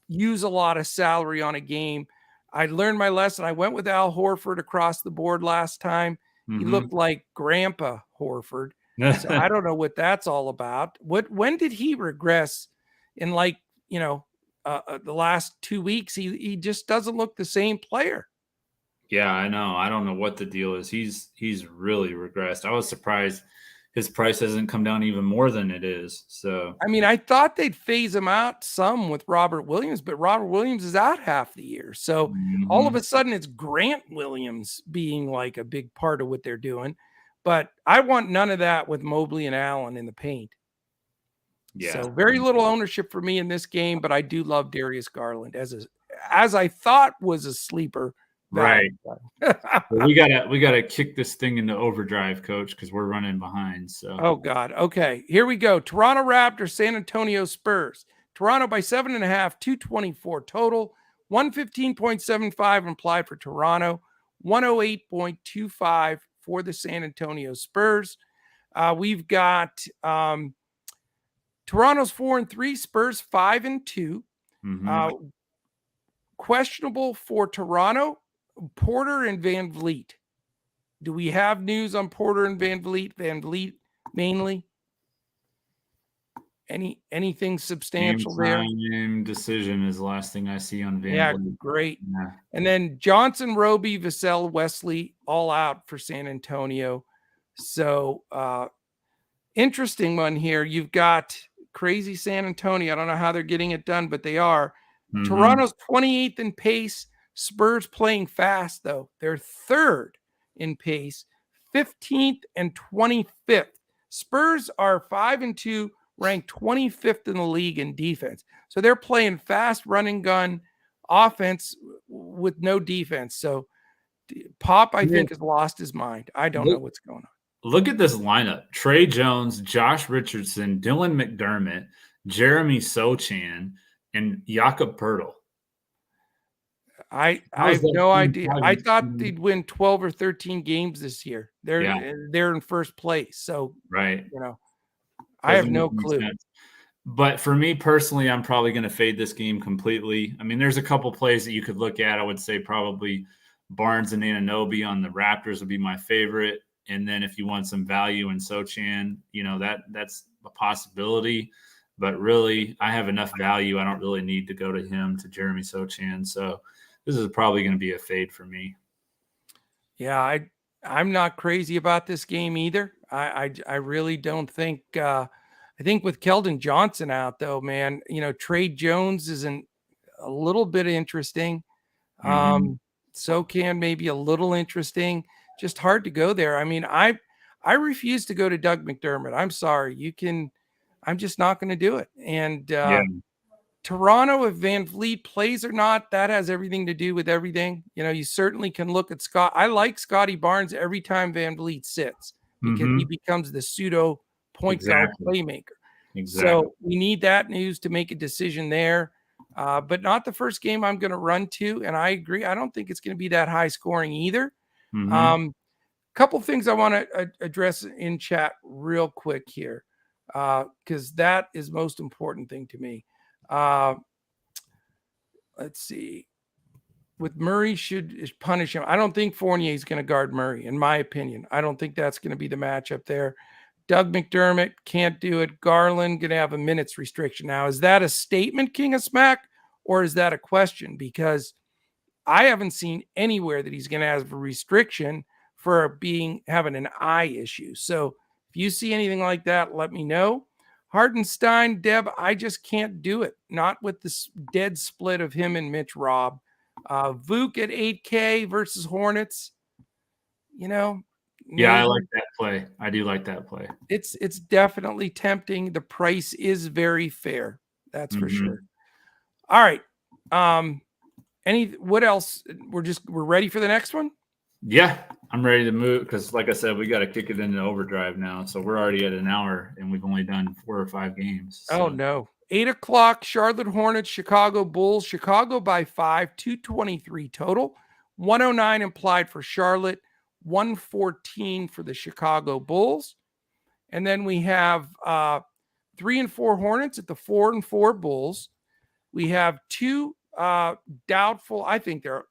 use a lot of salary on a game. I learned my lesson. I went with Al Horford across the board last time. He Mhm. looked like Grandpa Horford. So I don't know what that's all about. When did he regress in the last 2 weeks? He just doesn't look the same player. Yeah, I know. I don't know what the deal is. He's really regressed. I was surprised his price hasn't come down even more than it is. So, I mean, I thought they'd phase him out some with Robert Williams, but Robert Williams is out half the year. So all of mhm. a sudden it's Grant Williams being like a big part of what they're doing. But I want none of that with Mobley and Allen in the paint. Yeah. So very little ownership for me in this game, but I do love Darius Garland as I thought was a sleeper value. Right. Well, we gotta kick this thing into overdrive, coach, because we're running behind. So, Oh God. Okay. Here we go. Toronto Raptors, San Antonio Spurs. Toronto by 7.5, 224 total, 115.75 implied for Toronto, 108.25 for the San Antonio Spurs. We've got Toronto's 4-3, Spurs 5-2. mhm. Questionable for Toronto, Porter and Van Vliet. Do we have news on Porter and Van Vliet? Van Vliet mainly. Anything Game substantial there? time decision is the last thing I see on Van Yeah, Vliet. great. Yeah. And then Johnson, Roby, Vassell, Wesley, all out for San Antonio. So interesting one here. You've got crazy San Antonio. I don't know how they're getting it done, but they are. Mhm. Toronto's 28th in pace. Spurs playing fast, though. They're 3rd in pace, 15th and 25th. Spurs are 5-2, ranked 25th in the league in defense. So they're playing fast running gun offense with no defense. So Pop, I Yeah. think, has lost his mind. I don't know Look what's going on. look at this lineup. Trey Jones, Josh Richardson, Dylan McDermott, Jeremy Sochan, and Jakob Poeltl. I How is have that no team idea. I thought 5-2? they'd win 12 or 13 games this year. Yeah, They're in first place. So, right. I have Doesn't make no any clue. sense. But for me personally, I'm probably going to fade this game completely. I mean, there's a couple plays that you could look at. I would say probably Barnes and Anunoby on the Raptors would be my favorite. And then if you want some value in Sochan, that's a possibility. But really, I have enough value. I don't really need to go to him, to Jeremy Sochan. So this is probably going to be a fade for me. Yeah, I'm not crazy about this game either. I really don't think I think with Keldon Johnson out though, man, Trey Jones isn't a little bit interesting. Mm-hmm. So can maybe a little interesting. Just hard to go there. I mean, I refuse to go to Doug McDermott. I'm sorry. I'm just not going to do it. And Yeah. Toronto, if Van Vliet plays or not, that has everything to do with everything. You certainly can look at Scott. I like Scotty Barnes every time Van Vliet sits because he Mm-hmm. becomes the pseudo point guard Exactly. playmaker. Exactly. So we need that news to make a decision there. But not the first game I'm going to run to. And I agree. I don't think it's going to be that high scoring either. Mm-hmm. Couple things I want to address in chat real quick here, because that is most important thing to me. Let's see. with Murray should punish him. I don't think Fournier is going to guard Murray, in my opinion. I don't think that's going to be the matchup there. Doug McDermott can't do it. Garland going to have a minutes restriction. Now, is that a statement, King of Smack, or is that a question? Because I haven't seen anywhere that he's going to have a restriction for having an eye issue. So if you see anything like that, let me know. Hartenstein, Deb, I just can't do it. Not with this dead split of him and Mitch Robb. Vuk at 8K versus Hornets. Yeah, I like that play. I do like that play. It's definitely tempting. The price is very fair. That's for sure. All right. What else? We're ready for the next one? Yeah, I'm ready to move because, like I said, we got to kick it into overdrive now. So we're already at an hour and we've only done 4 or 5 games. So. Oh, no. 8 o'clock, Charlotte Hornets, Chicago Bulls. Chicago by 5, 223 total. 109 implied for Charlotte, 114 for the Chicago Bulls. And then we have 3 and 4 Hornets at the 4 and 4 Bulls. We have 2 doubtful.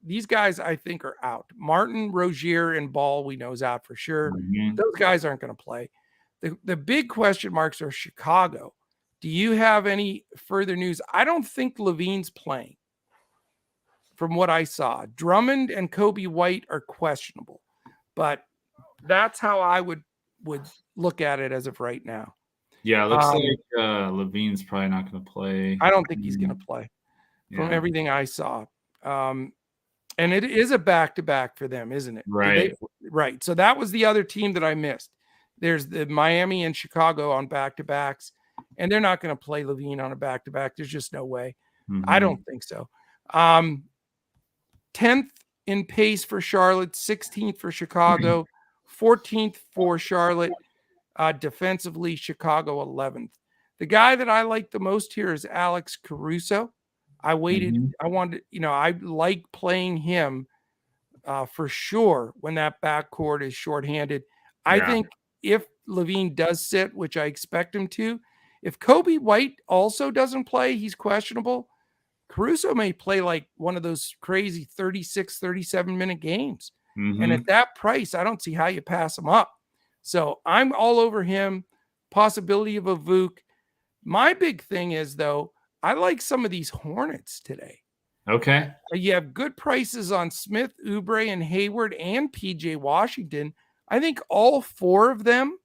These guys I think are out. Martin, Rozier, and Ball we know is out for sure. Those guys aren't going to play. The big question marks are Chicago. Do you have any further news? I don't think Levine's playing from what I saw. Drummond and Kobe White are questionable, but that's how I would look at it as of right now. Yeah, it looks like Levine's probably not going to play. I don't think he's going to play from everything I saw. And it is a back-to-back for them, isn't it? Right. Right. So that was the other team that I missed. There's the Miami and Chicago on back-to-backs, and they're not going to play Levine on a back-to-back. There's just no way. I don't think so. 10th in pace for Charlotte, 16th for Chicago, 14th for Charlotte. Defensively, Chicago 11th. The guy that I like the most here is Alex Caruso. I waited. I like playing him for sure when that backcourt is shorthanded. I think if Levine does sit, which I expect him to, if Kobe White also doesn't play, he's questionable. Caruso may play like one of those crazy 36, 37-minute games. And at that price, I don't see how you pass him up. So I'm all over him. Possibility of a Vuk. My big thing is, though, I like some of these Hornets today. Okay. You have good prices on Smith, Oubre, and Hayward and PJ Washington. I think all 4 of them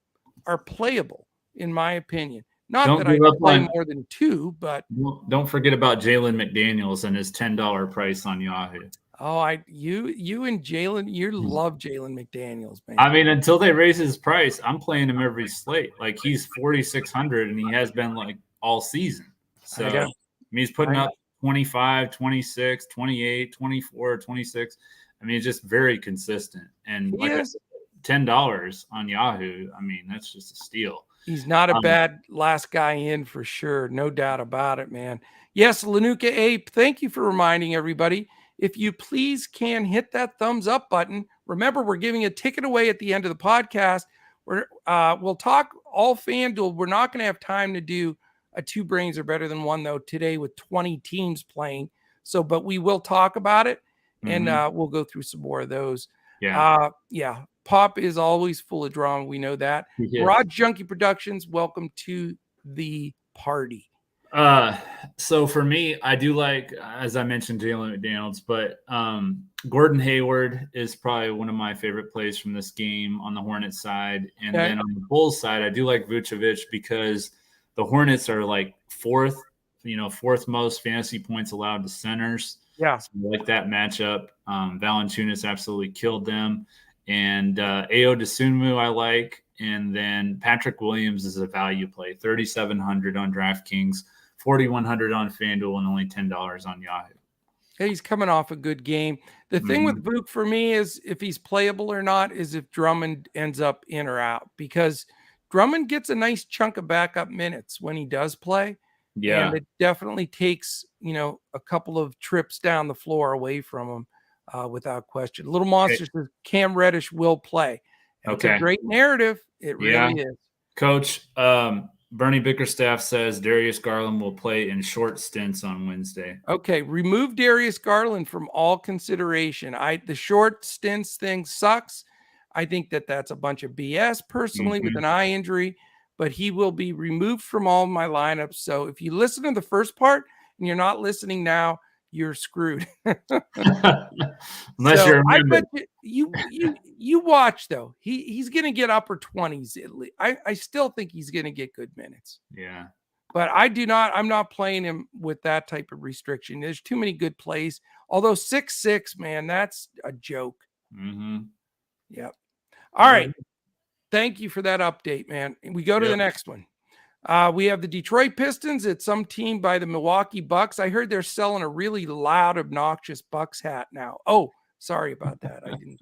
are playable, in my opinion. Not that I play more than 2, but don't forget about Jalen McDaniels and his $10 price on Yahoo. Oh, you and Jalen, you love Jalen McDaniels, man. I mean, until they raise his price, I'm playing him every slate. Like he's 4,600 and he has been like all season. So I mean, he's putting up 25, 26, 28, 24, 26. I mean, it's just very consistent. And like I said, $10 on Yahoo, I mean, that's just a steal. He's not a bad last guy in for sure. No doubt about it, man. Yes, Lanuka Ape, thank you for reminding everybody. If you please can hit that thumbs up button. Remember, we're giving a ticket away at the end of the podcast. We'll talk all FanDuel. We're not going to have time to do a 2 brains are better than 1, though, today with 20 teams playing. So, but we will talk about it, and we'll go through some more of those. Yeah. Pop is always full of drama. We know that. Garage Junkie Productions, welcome to the party. So for me, I do like, as I mentioned, Jalen McDaniels, but Gordon Hayward is probably one of my favorite plays from this game on the Hornets side. And then on the Bulls side, I do like Vucevic because the Hornets are like fourth most fantasy points allowed to centers. Yeah. So I like that matchup. Valanciunas absolutely killed them. And Ayo Dosunmu I like. And then Patrick Williams is a value play, 3,700 on DraftKings, 4,100 on FanDuel, and only $10 on Yahoo. He's coming off a good game. The thing with Vuk for me is if he's playable or not is if Drummond ends up in or out, because Drummond gets a nice chunk of backup minutes when he does play. Yeah. And it definitely takes, a couple of trips down the floor away from him without question. Little Monster says Cam Reddish will play. It's a great narrative. It really is. Coach, Bernie Bickerstaff says Darius Garland will play in short stints on Wednesday. Okay, remove Darius Garland from all consideration. The short stints thing sucks. I think that's a bunch of BS personally with an eye injury, but he will be removed from all my lineups. So if you listen to the first part and you're not listening now, you're screwed. Unless So you're a I member. bet you watch though. He's going to get upper 20s at least. I still think he's going to get good minutes. Yeah. But I'm not playing him with that type of restriction. There's too many good plays. Although 6'6", man, that's a joke. Yep. All right. Thank you for that update, man. We go to the next one. We have the Detroit Pistons. It's some team by the Milwaukee Bucks. I heard they're selling a really loud, obnoxious Bucks hat now. Oh, sorry about that. I didn't.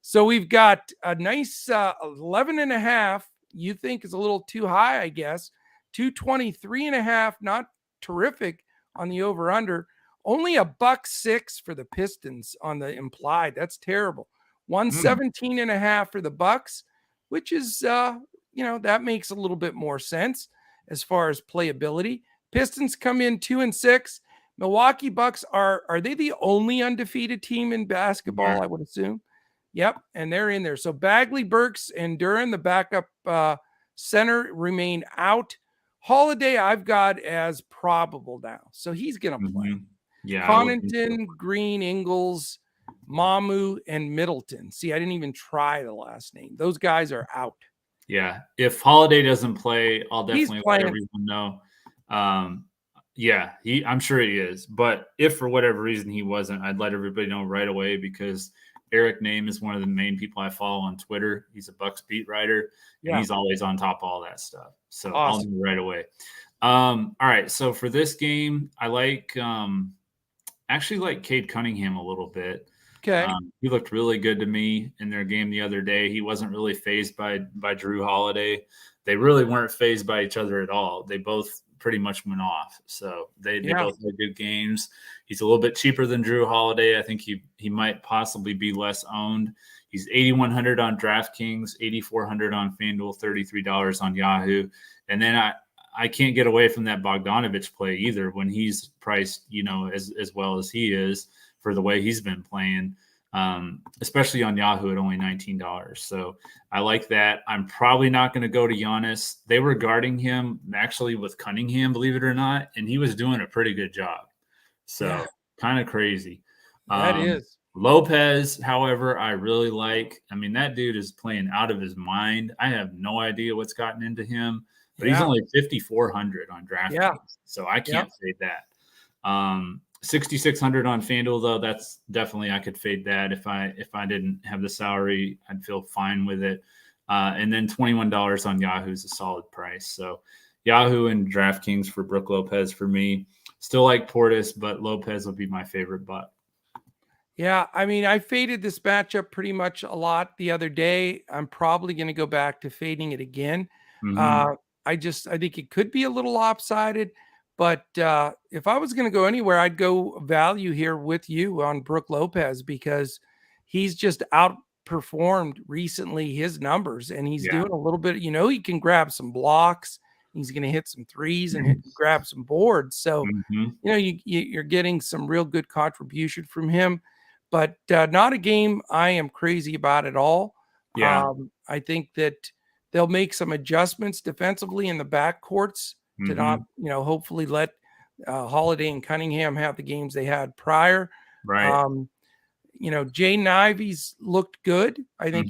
So we've got a nice 11.5. You think is a little too high, I guess. 223.5, not terrific on the over-under. Only $1.06 for the Pistons on the implied. That's terrible. 117.5 for the Bucks, which is that makes a little bit more sense as far as playability. Pistons come in 2-6. Milwaukee Bucks are they the only undefeated team in basketball? Yeah. I would assume. Yep, and they're in there. So Bagley, Burks, and Duran, the backup center, remain out. Holiday, I've got as probable now, so he's going to play. Yeah, Connaughton, Green, Ingles, Mamu, and Middleton. See, I didn't even try the last name. Those guys are out. Yeah, if Holiday doesn't play, I'll definitely let playing. everyone know. Yeah, I'm sure he is. But if for whatever reason he wasn't, I'd let everybody know right away because Eric Name is one of the main people I follow on Twitter. He's a Bucks beat writer, and he's always on top of all that stuff. So I'll know right away. All right, so for this game, I actually like Cade Cunningham a little bit. Okay. He looked really good to me in their game the other day. He wasn't really fazed by Drew Holiday. They really weren't fazed by each other at all. They both pretty much went off. So they both had good games. He's a little bit cheaper than Drew Holiday. I think he might possibly be less owned. He's 8,100 on DraftKings, 8,400 on Fanduel, $33 on Yahoo. And then I can't get away from that Bogdanovich play either when he's priced, as well as he is for the way he's been playing, especially on Yahoo at only $19. So I like that. I'm probably not going to go to Giannis. They were guarding him actually with Cunningham, believe it or not, and he was doing a pretty good job. So kind of crazy. That is. Lopez, however, I really like. I mean, that dude is playing out of his mind. I have no idea what's gotten into him, but he's only 5,400 on DraftKings, so I can't fade that. 6,600 on FanDuel, though, that's definitely, I could fade that. If I didn't have the salary, I'd feel fine with it. And then $21 on Yahoo is a solid price. So Yahoo and DraftKings for Brook Lopez for me. Still like Portis, but Lopez will be my favorite butt. Yeah, I mean, I faded this matchup pretty much a lot the other day. I'm probably going to go back to fading it again. I think it could be a little lopsided, but if I was going to go anywhere, I'd go value here with you on Brook Lopez because he's just outperformed recently his numbers, and he's doing a little bit. He can grab some blocks. He's going to hit some threes and grab some boards. So, you're getting some real good contribution from him, but not a game I am crazy about at all. Yeah. I think that they'll make some adjustments defensively in the backcourts to not, hopefully let Holiday and Cunningham have the games they had prior. Right. Jaden Ivey's looked good. I think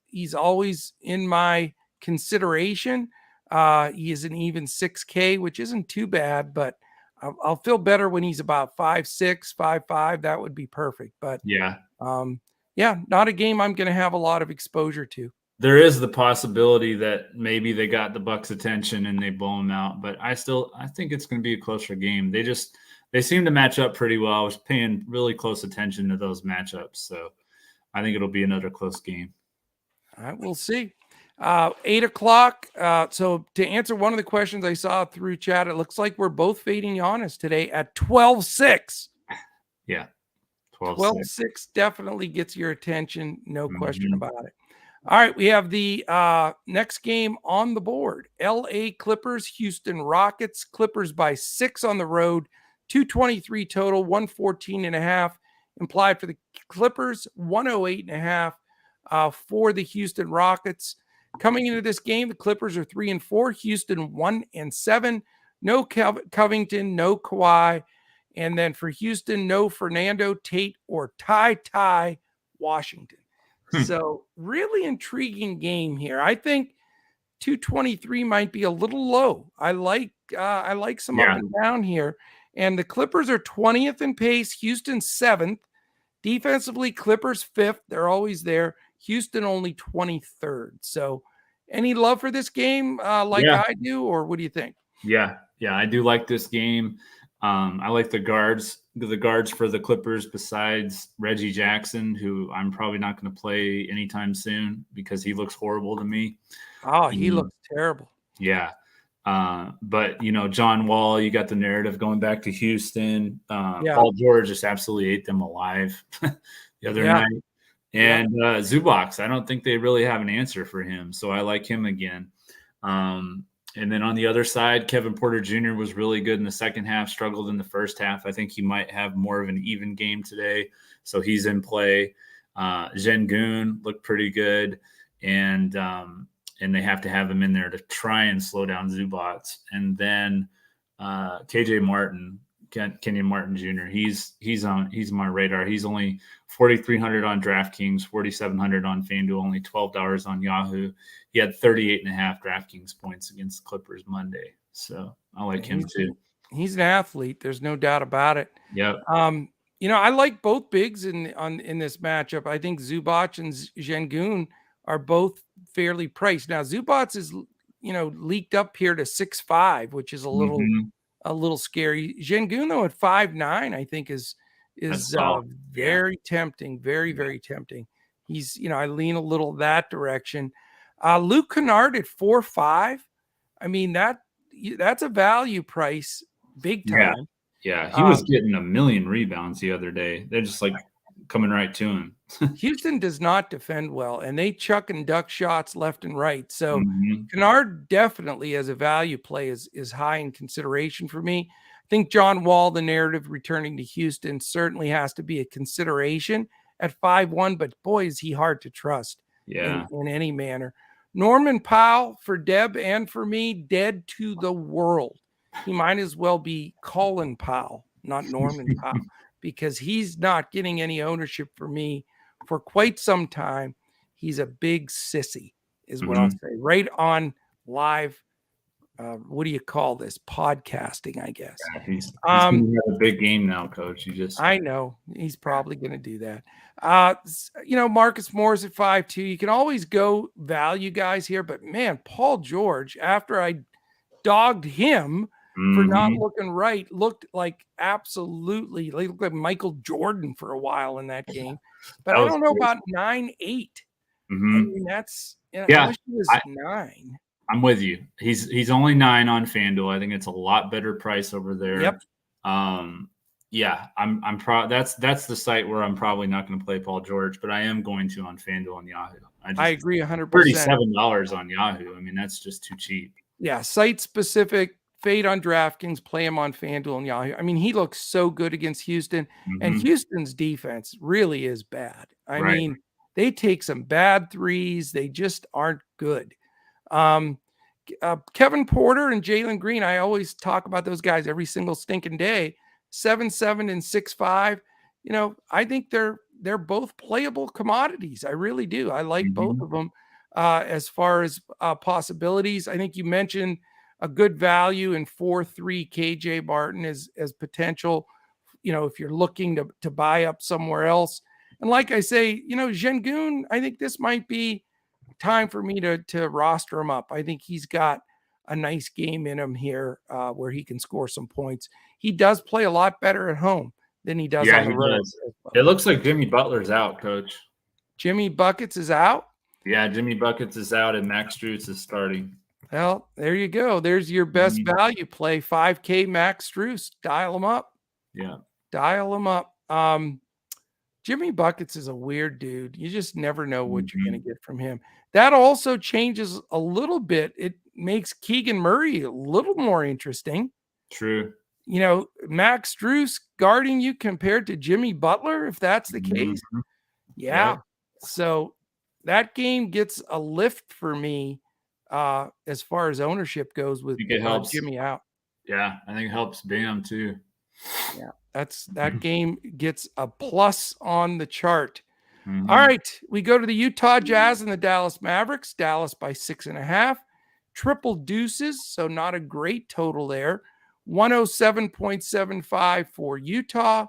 he's always in my consideration. He is an even 6K, which isn't too bad, but I'll feel better when he's about 5'6", 5'5". That would be perfect. But not a game I'm going to have a lot of exposure to. There is the possibility that maybe they got the Bucks' attention and they blow them out, but I think it's going to be a closer game. They seem to match up pretty well. I was paying really close attention to those matchups, so I think it'll be another close game. All right, we'll see. 8 o'clock. So to answer one of the questions I saw through chat, it looks like we're both fading Giannis today at 12-6. Yeah. 12-6 definitely gets your attention. No question about it. All right, we have the next game on the board. LA Clippers, Houston Rockets. Clippers by 6 on the road, 223 total, 114.5 implied for the Clippers, 108.5 for the Houston Rockets. Coming into this game, the Clippers are 3-4, Houston 1-7. No Covington, no Kawhi. And then for Houston, no Fernando, Tate, or Ty Washington. So really intriguing game here. I think 223 might be a little low. I like some up and down here. And the Clippers are 20th in pace, Houston 7th. Defensively, Clippers 5th. They're always there. Houston only 23rd. So any love for this game I do, or what do you think? Yeah, I do like this game. I like the guards for the Clippers besides Reggie Jackson, who I'm probably not going to play anytime soon because he looks horrible to me. Oh, he looks terrible. Yeah. But, John Wall, you got the narrative going back to Houston. Paul George just absolutely ate them alive the other night. And Zubac, I don't think they really have an answer for him. So I like him again. And then on the other side, Kevin Porter Jr. was really good in the second half, struggled in the first half. I think he might have more of an even game today. So he's in play. Şengün looked pretty good. And they have to have him in there to try and slow down Zubac. And then KJ Martin, Kenyon Martin Jr., he's on my radar. He's only 4,300 on DraftKings, 4,700 on Fanduel, only $12 on Yahoo. He had 38.5 DraftKings points against the Clippers Monday. So I like him too. He's an athlete. There's no doubt about it. Yep. I like both bigs in this matchup. I think Zubac and Şengün are both fairly priced. Now Zubac is, leaked up here to 6'5", which is a little scary. Şengün though at 5'9", I think is very tempting, very tempting. He's, I lean a little that direction. Luke Kennard at 4'5". I mean, that's a value price big time. Yeah. He was getting a million rebounds the other day. They're just like coming right to him. Houston does not defend well, and they chuck and duck shots left and right. So Kennard definitely as a value play is high in consideration for me. I think John Wall, the narrative returning to Houston, certainly has to be a consideration at 5'1", but boy, is he hard to trust in any manner. Norman Powell for Deb and for me, dead to the world. He might as well be Colin Powell, not Norman Powell, because he's not getting any ownership for me for quite some time. He's a big sissy, is what I'll say. Right on live, what do you call this? Podcasting, I guess. Yeah, he's going to have a big game now, Coach. I know. He's probably going to do that. Marcus Morris at 5'2". You can always go value guys here, but man, Paul George, after I dogged him for not looking right, looked like absolutely, he looked like Michael Jordan for a while in that game. But I don't know about 9-8. I mean, that's, I wish he was 9. I'm with you. He's only 9 on FanDuel. I think it's a lot better price over there. Yep. I'm that's the site where I'm probably not going to play Paul George, but I am going to on FanDuel and Yahoo. I agree 100%. $37 on Yahoo. I mean, that's just too cheap. Yeah, site specific. Fade on DraftKings, play him on FanDuel and Yahoo. I mean, he looks so good against Houston, and Houston's defense really is bad. I mean, they take some bad threes. They just aren't good. Kevin Porter and Jalen Green, I always talk about those guys every single stinking day. 7'7" and 6'5". I think they're both playable commodities. I really do. I like both of them as far as possibilities. I think you mentioned a good value in 4-3 KJ Martin as potential, if you're looking to buy up somewhere else. And like I say, Şengün, I think this might be time for me to roster him up. I think he's got a nice game in him here where he can score some points. He does play a lot better at home than he does on the road. It looks like Jimmy Butler's out, Coach. Jimmy Buckets is out? Yeah, Jimmy Buckets is out and Max Strus is starting. Well, there you go. There's your best value play. 5K Max Strus. Dial him up. Yeah. Dial him up. Jimmy Buckets is a weird dude. You just never know what you're going Mhm. to get from him. That also changes a little bit. It makes Keegan Murray a little more interesting. True. Max Strus guarding you compared to Jimmy Butler, if that's the case. Mhm. Yeah. Yep. So that game gets a lift for me as far as ownership goes with I think it helps. Jimmy out. Yeah, I think it helps Bam too. Yeah, that game gets a plus on the chart. All Mhm. right, we go to the Utah Jazz and the Dallas Mavericks. Dallas by 6.5. Triple deuces, so not a great total there. 107.75 for Utah,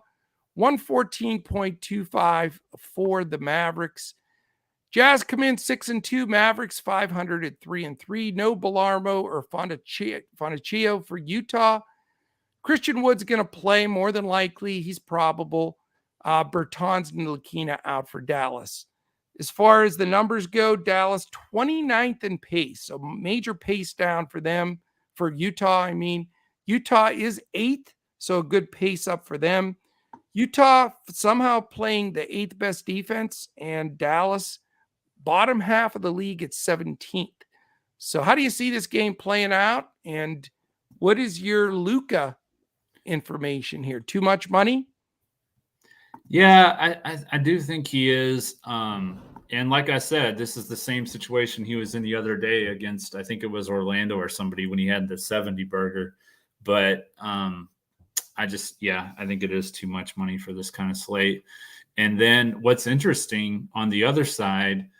114.25 for the Mavericks. Jazz come in 6-2. Mavericks 500 at 3-3. No Bellarmo or Fontecchio for Utah. Christian Wood's going to play more than likely. He's probable. Bertans and Lakina out for Dallas. As far as the numbers go, Dallas 29th in pace. So major pace down for them. For Utah, I mean, Utah is 8th. So a good pace up for them. Utah somehow playing the 8th best defense, and Dallas bottom half of the league at 17th. So how do you see this game playing out? And what is your Luka information here? Too much money? Yeah, I do think he is. And like I said, this is the same situation he was in the other day against, I think it was Orlando or somebody when he had the 70 burger. But I think it is too much money for this kind of slate. And then what's interesting on the other side,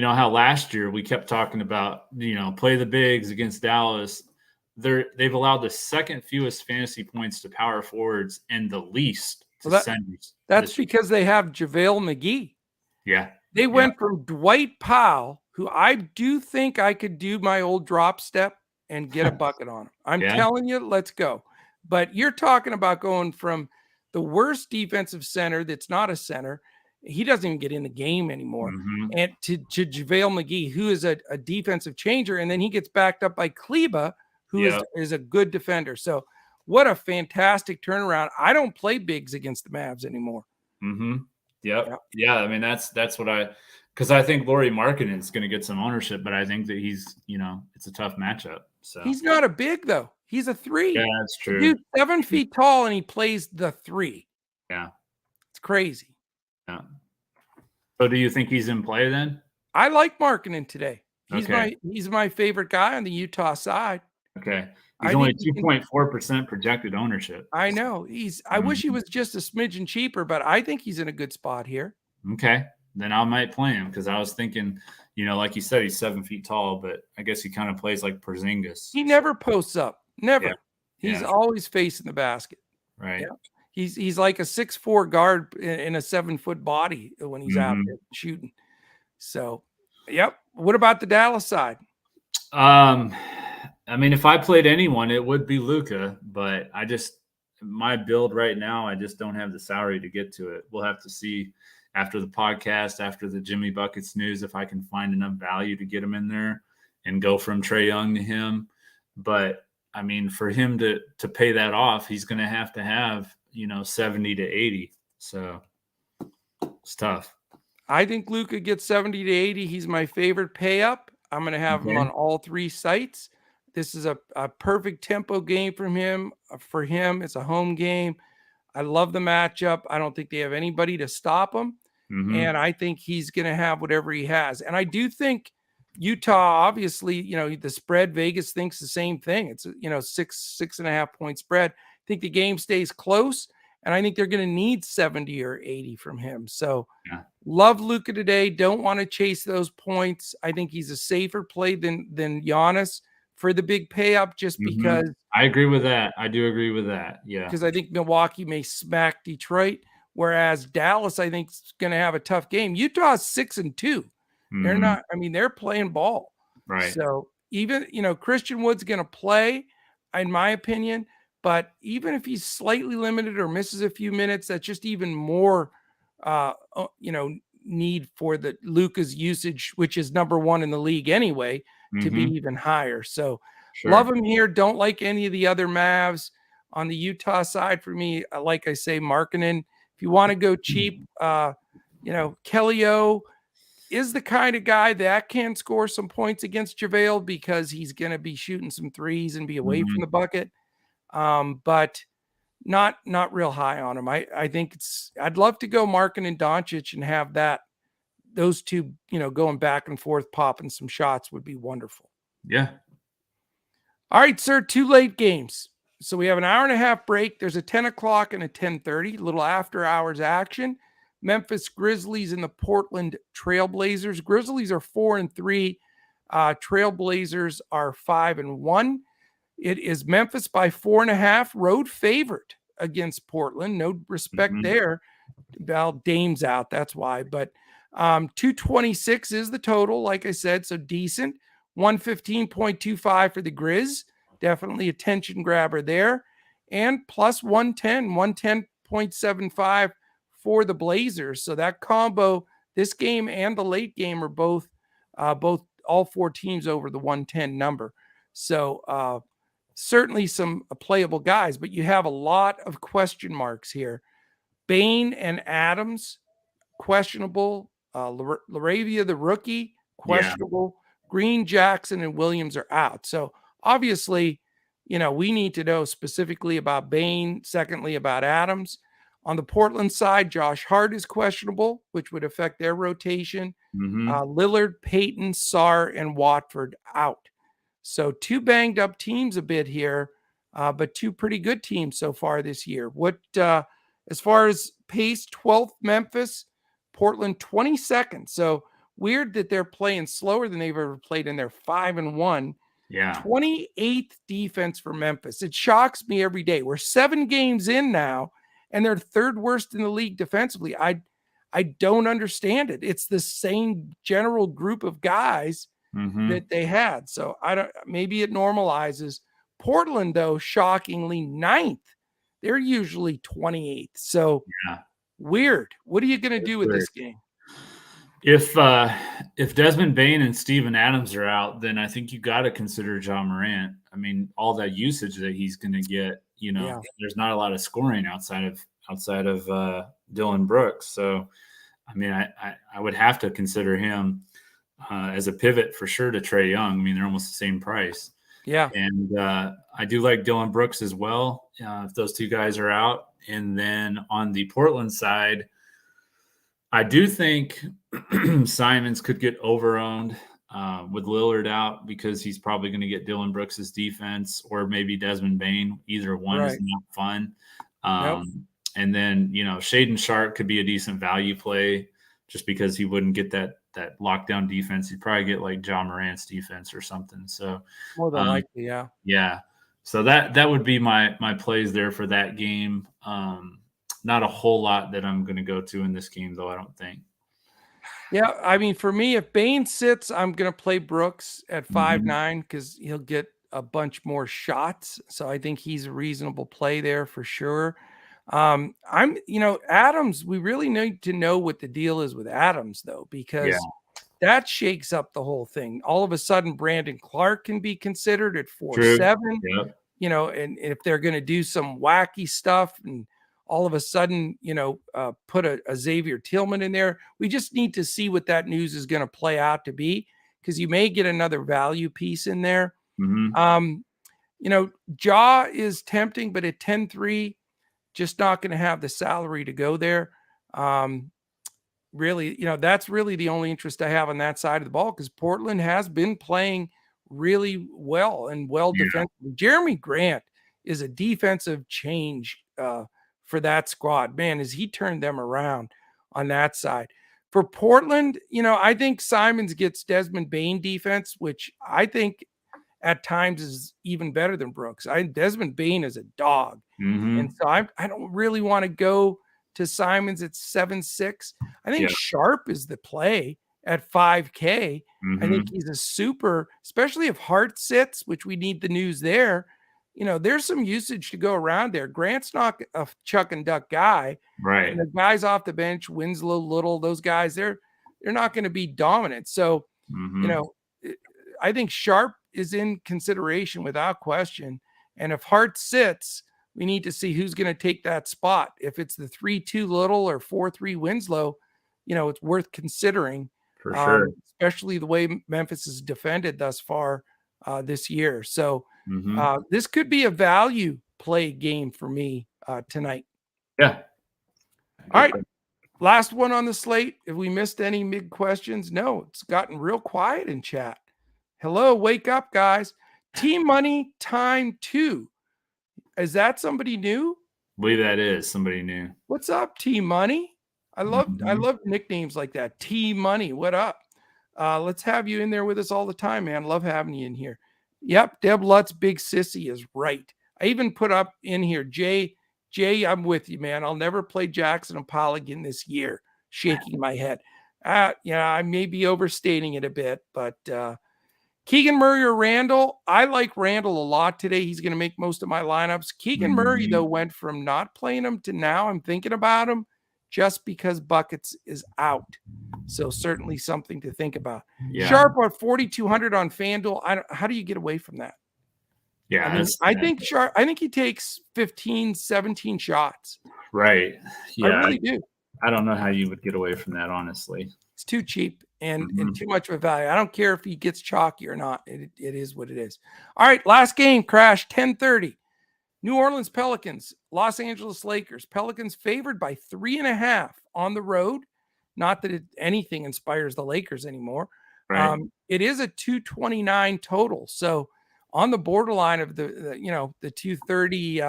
how last year we kept talking about, play the bigs against Dallas. They've allowed the second fewest fantasy points to power forwards and the least to centers. That's because they have JaVale McGee. Yeah. They went from Dwight Powell, who I do think I could do my old drop step and get a bucket on him. I'm telling you, let's go. But you're talking about going from the worst defensive center that's not a center. He doesn't even get in the game anymore. Mm-hmm. And to JaVale McGee, who is a defensive changer. And then he gets backed up by Kleba, who is a good defender. So what a fantastic turnaround. I don't play bigs against the Mavs anymore. Mm-hmm. Yep. Yeah. I mean, that's because I think Lauri Markkanen is going to get some ownership, but I think that he's, it's a tough matchup. So he's not a big though. He's a 3. Yeah, that's true. Dude, 7 feet tall and he plays the 3. Yeah. It's crazy. Yeah. So do you think he's in play then? I like Markkanen today. He's my favorite guy on the Utah side. Okay. He's only 2.4% projected ownership. I know. I wish he was just a smidgen cheaper, but I think he's in a good spot here. Okay. Then I might play him because I was thinking, like you said, he's 7 feet tall, but I guess he kind of plays like Porzingis. He never posts up. Never. Yeah. He's always facing the basket. Right. Yeah. He's like a 6'4" guard in a 7-foot body when he's out there shooting. So, yep. What about the Dallas side? I mean, if I played anyone, it would be Luka, but my build right now, I just don't have the salary to get to it. We'll have to see after the podcast, after the Jimmy Buckets news, if I can find enough value to get him in there and go from Trae Young to him. But I mean, for him to pay that off, he's going to have 70 to 80. So it's tough. I think Luka gets 70 to 80. He's my favorite pay up. I'm going to have him on all 3 sites. This is a perfect tempo game from him. For him, it's a home game. I love the matchup. I don't think they have anybody to stop him. Mm-hmm. And I think he's going to have whatever he has. And I do think Utah, obviously, the spread, Vegas thinks the same thing. It's, 6.5 point spread. I think the game stays close. And I think they're going to need 70 or 80 from him. So love Luka today. Don't want to chase those points. I think he's a safer play than Giannis for the big pay up just because. I agree with that. I do agree with that. Yeah. Because I think Milwaukee may smack Detroit, whereas Dallas, I think, is going to have a tough game. Utah's 6-2. They're not, they're playing ball. Right. So even, Christian Wood's going to play, in my opinion. But even if he's slightly limited or misses a few minutes, that's just even more, need for the Luka's usage, which is number 1 in the league anyway, to be even higher. So love him here. Don't like any of the other Mavs on the Utah side. For me, like I say, Markkanen, if If you want to go cheap, Kelly O is the kind of guy that can score some points against JaVale because he's going to be shooting some threes and be away from the bucket. But not real high on him. I think I'd love to go Markin and Doncic and have those two, going back and forth, popping some shots would be wonderful. Yeah. All right, sir, 2 late games. So we have an hour and a half break. There's a 10 o'clock and a 10:30, little after hours action. Memphis Grizzlies and the Portland Trailblazers. Grizzlies are 4-3. Trailblazers are 5-1. It is Memphis by 4.5, road favorite against Portland. No respect there. Well, Dame's out, that's why. But 226 is the total, like I said, so decent. 115.25 for the Grizz. Definitely a tension grabber there. And plus 110.75 for the Blazers. So that combo, this game and the late game are both all 4 teams over the 110 number. So certainly some playable guys, but you have a lot of question marks here. Bain and Adams, questionable. Laravia, the rookie, questionable. Yeah. Green, Jackson, and Williams are out. So obviously, we need to know specifically about Bain. Secondly, about Adams. On the Portland side, Josh Hart is questionable, which would affect their rotation. Lillard, Payton, Sarr, and Watford out. So 2 banged up teams a bit here, but 2 pretty good teams so far this year. What, as far as pace, 12th Memphis, Portland 22nd. So weird that they're playing slower than they've ever played, and they're 5-1. Yeah. 28th defense for Memphis. It shocks me every day. We're 7 games in now, and they're 3rd worst in the league defensively. I don't understand it. It's the same general group of guys that they had. So maybe it normalizes. Portland, though, shockingly 9th. They're usually 28th. So weird. What are you going to do with this game? If Desmond Bain and Steven Adams are out, then I think you got to consider Ja Morant. I mean, all that usage that he's going to get, there's not a lot of scoring outside of Dillon Brooks. So, I mean, I would have to consider him as a pivot for sure to Trae Young. I mean, they're almost the same price. Yeah. And I do like Dillon Brooks as well, if those 2 guys are out. And then on the Portland side, I do think Simons could get overowned with Lillard out because he's probably going to get Dillon Brooks's defense, or maybe Desmond Bain. Either one is not fun. And then, Shaedon Sharpe could be a decent value play just because he wouldn't get that lockdown defense. He'd probably get like Ja Morant's defense or something. So more than likely, yeah. Yeah. So that would be my plays there for that game. Not a whole lot that I'm going to go to in this game, though, I don't think. Yeah, I mean, for me, if Bain sits, I'm going to play Brooks at 5'9" because he'll get a bunch more shots. So I think he's a reasonable play there for sure. Adams, we really need to know what the deal is with Adams, though, because that shakes up the whole thing. All of a sudden, Brandon Clark can be considered at 4'7", and if they're going to do some wacky stuff and all of a sudden, put a Xavier Tillman in there. We just need to see what that news is going to play out to be, because you may get another value piece in there. Ja is tempting, but at 10-3, just not going to have the salary to go there. Really, that's really the only interest I have on that side of the ball, because Portland has been playing really well and defensively. Jeremy Grant is a defensive change for that squad. Man, has he turned them around on that side. For Portland, I think Simons gets Desmond Bain defense, which I think at times is even better than Brooks. Desmond Bain is a dog. And so I don't really want to go to Simons at 7-6. I think Sharp is the play at 5K. I think he's a super, especially if Hart sits, which we need the news there. There's some usage to go around there. Grant's not a chuck and duck guy. Right. And the guys off the bench, Winslow, Little, those guys, they're not going to be dominant. So, I think Sharp is in consideration without question. And if Hart sits, we need to see who's going to take that spot. If it's the 3-2 Little or 4-3 Winslow, it's worth considering. For sure. Especially the way Memphis has defended thus far this year. So this could be a value play game for me tonight. Yeah. All right. Last one on the slate. If we missed any mid questions, no, it's gotten real quiet in chat. Hello, wake up, guys. Team Money Time 2. Is that somebody new? I believe that is somebody new. What's up, Team Money? I love nicknames like that. Team Money, what up? Let's have you in there with us all the time, man. Love having you in here. Yep, Deb Lutz, big sissy is right. I even put up in here, Jay, I'm with you, man. I'll never play Jackson and Powell again this year. Shaking my head. I may be overstating it a bit, but Keegan Murray or Randall. I like Randall a lot today. He's going to make most of my lineups. Keegan Murray, though, went from not playing him to now I'm thinking about him just because Buckets is out. So certainly something to think about. Yeah. Sharp on 4,200 on FanDuel. How do you get away from that? Yeah. I think Sharp, I think he takes 15, 17 shots. Right. Yeah. I really do. I don't know how you would get away from that, honestly. It's too cheap and too much of a value. I don't care if he gets chalky or not. It is what it is. All right, last game, Crash, 10:30. New Orleans Pelicans, Los Angeles Lakers. Pelicans favored by 3.5 on the road. Not that anything inspires the Lakers anymore. Right. It is a 229 total. So on the borderline of the 230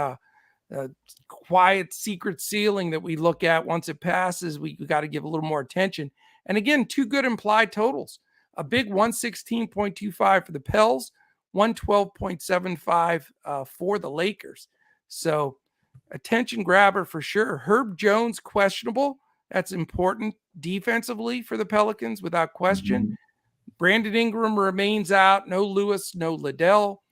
quiet secret ceiling that we look at once it passes, we got to give a little more attention. And again, two good implied totals. A big 116.25 for the Pels, 112.75 for the Lakers. So attention grabber for sure. Herb Jones, questionable. That's important defensively for the Pelicans without question. Brandon Ingram remains out. No Lewis, no Liddell.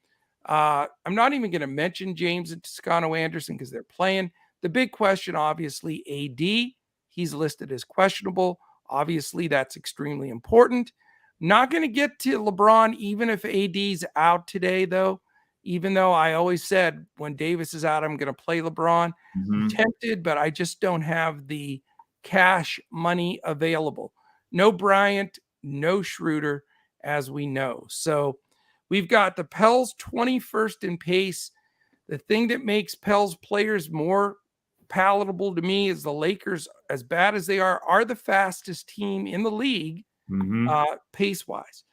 I'm not even going to mention James and Toscano Anderson because they're playing. The big question, obviously, AD. He's listed as questionable. Obviously, that's extremely important. Not going to get to LeBron, even if AD's out today, though. Even though I always said when Davis is out, I'm going to play LeBron. I'm tempted, but I just don't have the cash money available. No Bryant, no Schroeder, as we know. So we've got the Pels 21st in pace. The thing that makes Pels players more palatable to me is the Lakers, as bad as they are the fastest team in the league pace-wise.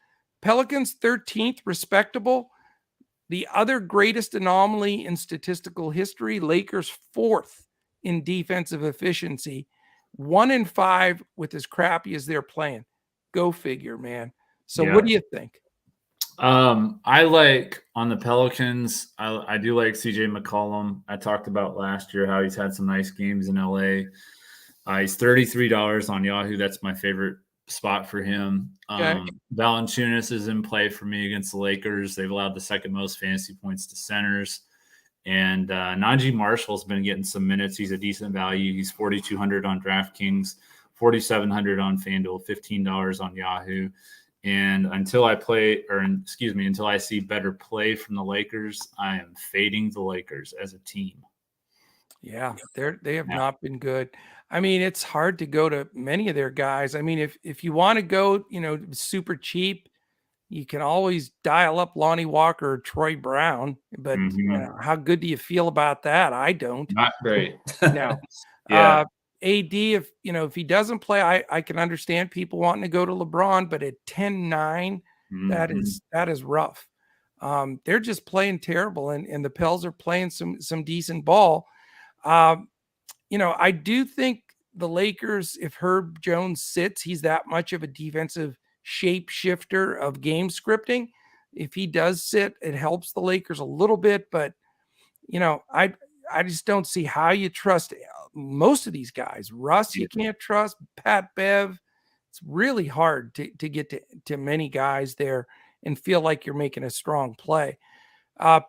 Pelicans 13th, respectable. The other greatest anomaly in statistical history, Lakers 4th in defensive efficiency. 1-5 with as crappy as they're playing. Go figure, man. So what do you think? I like on the Pelicans, I do like CJ McCollum. I talked about last year how he's had some nice games in LA. He's $33 on Yahoo. That's my favorite spot for him. Valanciunas is in play for me against the Lakers. They've allowed the second most fantasy points to centers. And Najee Marshall's been getting some minutes. He's a decent value. He's 4,200 on Draftkings, 4,700 on FanDuel, $15 on Yahoo. And until I see better play from the Lakers, I am fading the Lakers as a team. Yeah, they have not been good. I mean, it's hard to go to many of their guys. I mean, if you want to go, super cheap, you can always dial up Lonnie Walker or Troy Brown. But how good do you feel about that? I don't. Not great. No. Yeah. AD, if he doesn't play, I can understand people wanting to go to LeBron, but at 10-9, that is rough. They're just playing terrible, and the Pels are playing some decent ball. I do think the Lakers, if Herb Jones sits, he's that much of a defensive shapeshifter of game scripting. If he does sit, it helps the Lakers a little bit, but I just don't see how you trust most of these guys. Russ, you can't trust. Pat Bev. It's really hard to get to many guys there and feel like you're making a strong play.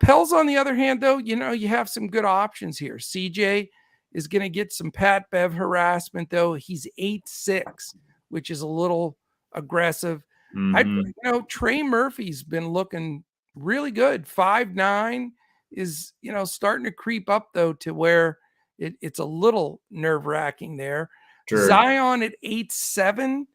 Pels, on the other hand, though, you have some good options here. CJ is going to get some Pat Bev harassment, though. He's 8'6", which is a little aggressive. Trey Murphy's been looking really good. 5'9", is, starting to creep up though to where it's a little nerve-wracking there. Sure. Zion at 8-7.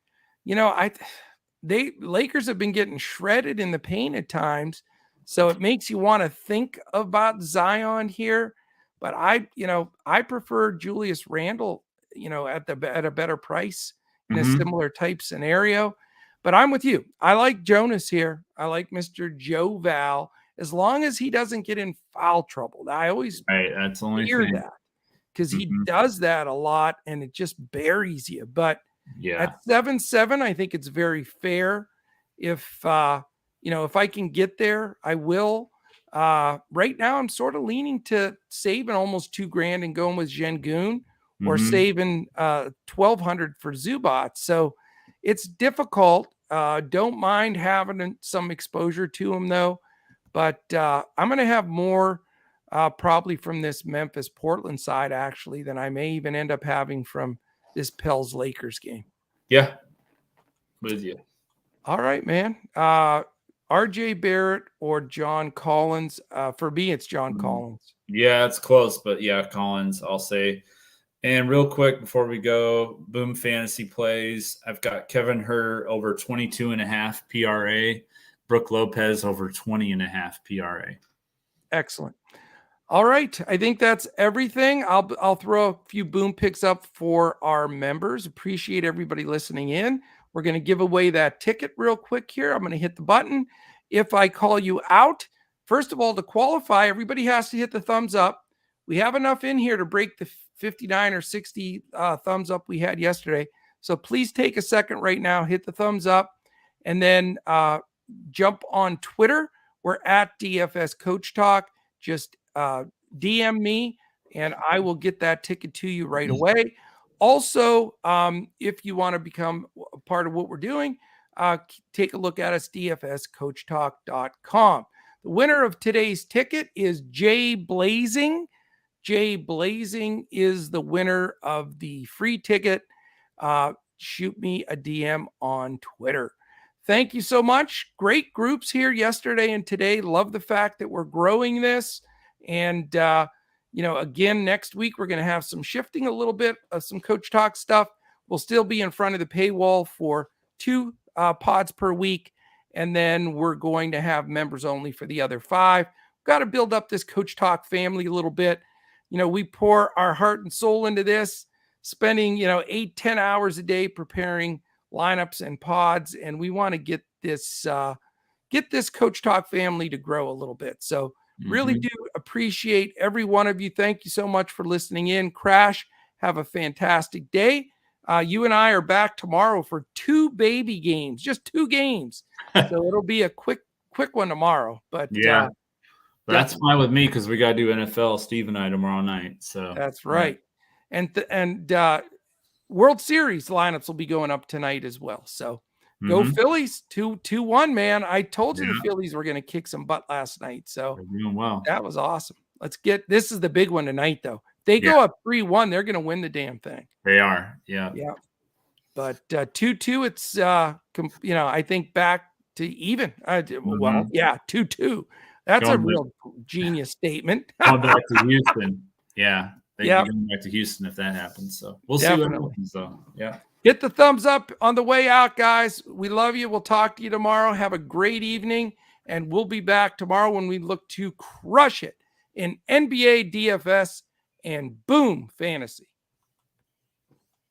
Lakers have been getting shredded in the paint at times, so it makes you want to think about Zion here. But I prefer Julius Randle, at a better price in a similar type scenario. But I'm with you. I like Jonas here. I like Mr. Joe Val, as long as he doesn't get in foul trouble. I always that's the only fear thing. that, because he does that a lot and it just buries you. But at 7-7, I think it's very fair. If if I can get there, I will. Right now, I'm sort of leaning to saving almost $2,000 and going with Şengün, or saving $1,200 for Zubac. So it's difficult. Don't mind having some exposure to him though, but I'm going to have more probably from this Memphis Portland side actually than I may even end up having from this Pels Lakers game. Yeah, with you. All right, man. RJ Barrett or John Collins? For me, it's John Collins. Yeah, it's close, but yeah, Collins, I'll say. And real quick before we go, Boom Fantasy plays. I've got Kevin Huerter over 22.5 PRA, Brooke Lopez over 20.5 PRA. Excellent. All right, I think that's everything. I'll throw a few Boom picks up for our members. Appreciate everybody listening in. We're going to give away that ticket real quick here. I'm going to hit the button. If I call you out, first of all, to qualify, everybody has to hit the thumbs up. We have enough in here to break the 59 or 60 thumbs up we had yesterday. So please take a second right now, hit the thumbs up, and then jump on Twitter. We're at DFS Coach Talk. Just DM me and I will get that ticket to you right away. Also, if you want to become a part of what we're doing, take a look at us, dfscoachtalk.com. The winner of today's ticket is Jay Blazing. Jay Blazing is the winner of the free ticket. Shoot me a DM on Twitter. Thank you so much. Great groups here yesterday and today. Love the fact that we're growing this. And, again, next week, we're going to have some shifting a little bit of some Coach Talk stuff. We'll still be in front of the paywall for 2 pods per week. And then we're going to have members only for the other 5. Got to build up this Coach Talk family a little bit. We pour our heart and soul into this, spending, 8-10 hours a day preparing lineups and pods. And we want to get this Coach Talk family to grow a little bit. So really do appreciate every one of you. Thank you so much for listening in. Crash, have a fantastic day. You and I are back tomorrow for 2 baby games, just 2 games. So it'll be a quick one tomorrow. But that's fine with me because we got to do NFL, Steve and I, tomorrow night. So that's right. And World Series lineups will be going up tonight as well. So go Phillies, 2-1, man. I told you the Phillies were going to kick some butt last night. So they're doing well. That was awesome. This is the big one tonight, though. They go up 3-1, they're going to win the damn thing. They are. Yeah. Yeah. But 2-2, it's, I think back to even. Well, 2-2. That's a real genius statement. Going back to Houston. Yeah. They can go back to Houston if that happens. So we'll see what happens, though. Yeah. Hit the thumbs up on the way out, guys. We love you. We'll talk to you tomorrow. Have a great evening. And we'll be back tomorrow when we look to crush it in NBA DFS and Boom Fantasy.